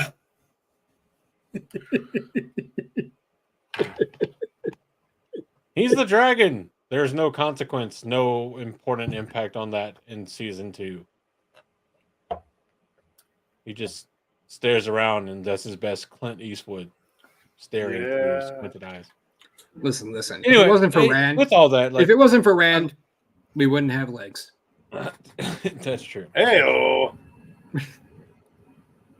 S1: He's the dragon. There's no consequence, no important impact on that in season 2. He just stares around and does his best Clint Eastwood, staring through his squinted eyes.
S3: Listen.
S1: Anyway,
S3: if it wasn't for Rand,
S1: with all that, like,
S3: if it wasn't for Rand, we wouldn't have legs.
S1: that's true.
S2: Heyo.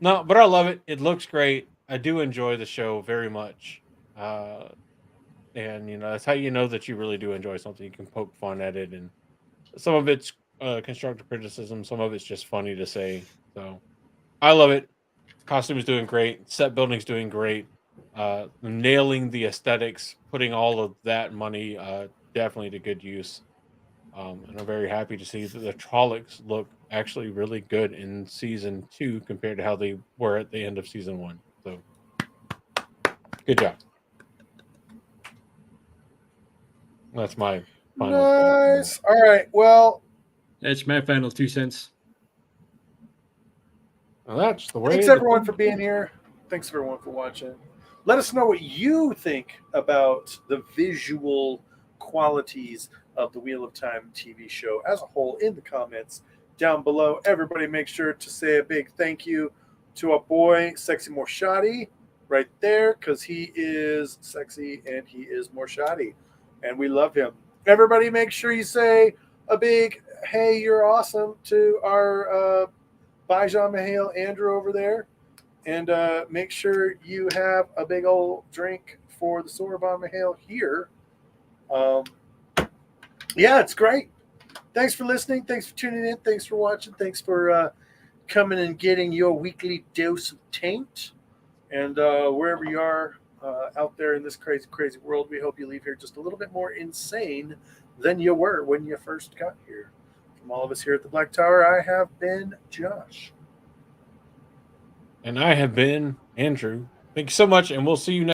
S1: No, but I love it. It looks great. I do enjoy the show very much. And that's how you know that you really do enjoy something. You can poke fun at it, and some of it's constructive criticism, some of it's just funny to say. So I love it. Costume's doing great. Set building's doing great. Nailing the aesthetics, putting all of that money definitely to good use. And I'm very happy to see that the Trollocs look actually really good in season 2 compared to how they were at the end of season 1. So good job. That's my final thought.
S2: Nice. All right. Well,
S3: That's my final 2 cents.
S1: Well, that's the way.
S2: thanks everyone for being here. Thanks everyone for watching. Let us know what you think about the visual qualities of the Wheel of Time TV show as a whole in the comments down below. Everybody make sure to say a big thank you to our boy, Sexy MorShadi, right there, because he is sexy and he is MorShadi, and we love him. Everybody make sure you say a big, hey, you're awesome to our Bajan Mahale Andrew over there. And make sure you have a big old drink for the Soraban Mahale here. Yeah, it's great. Thanks for listening. Thanks for tuning in. Thanks for watching. Thanks for coming and getting your weekly dose of taint. And wherever you are out there in this crazy, crazy world, we hope you leave here just a little bit more insane than you were when you first got here. From all of us here at the Black Tower, I have been Josh.
S1: And I have been Andrew. Thank you so much, and we'll see you next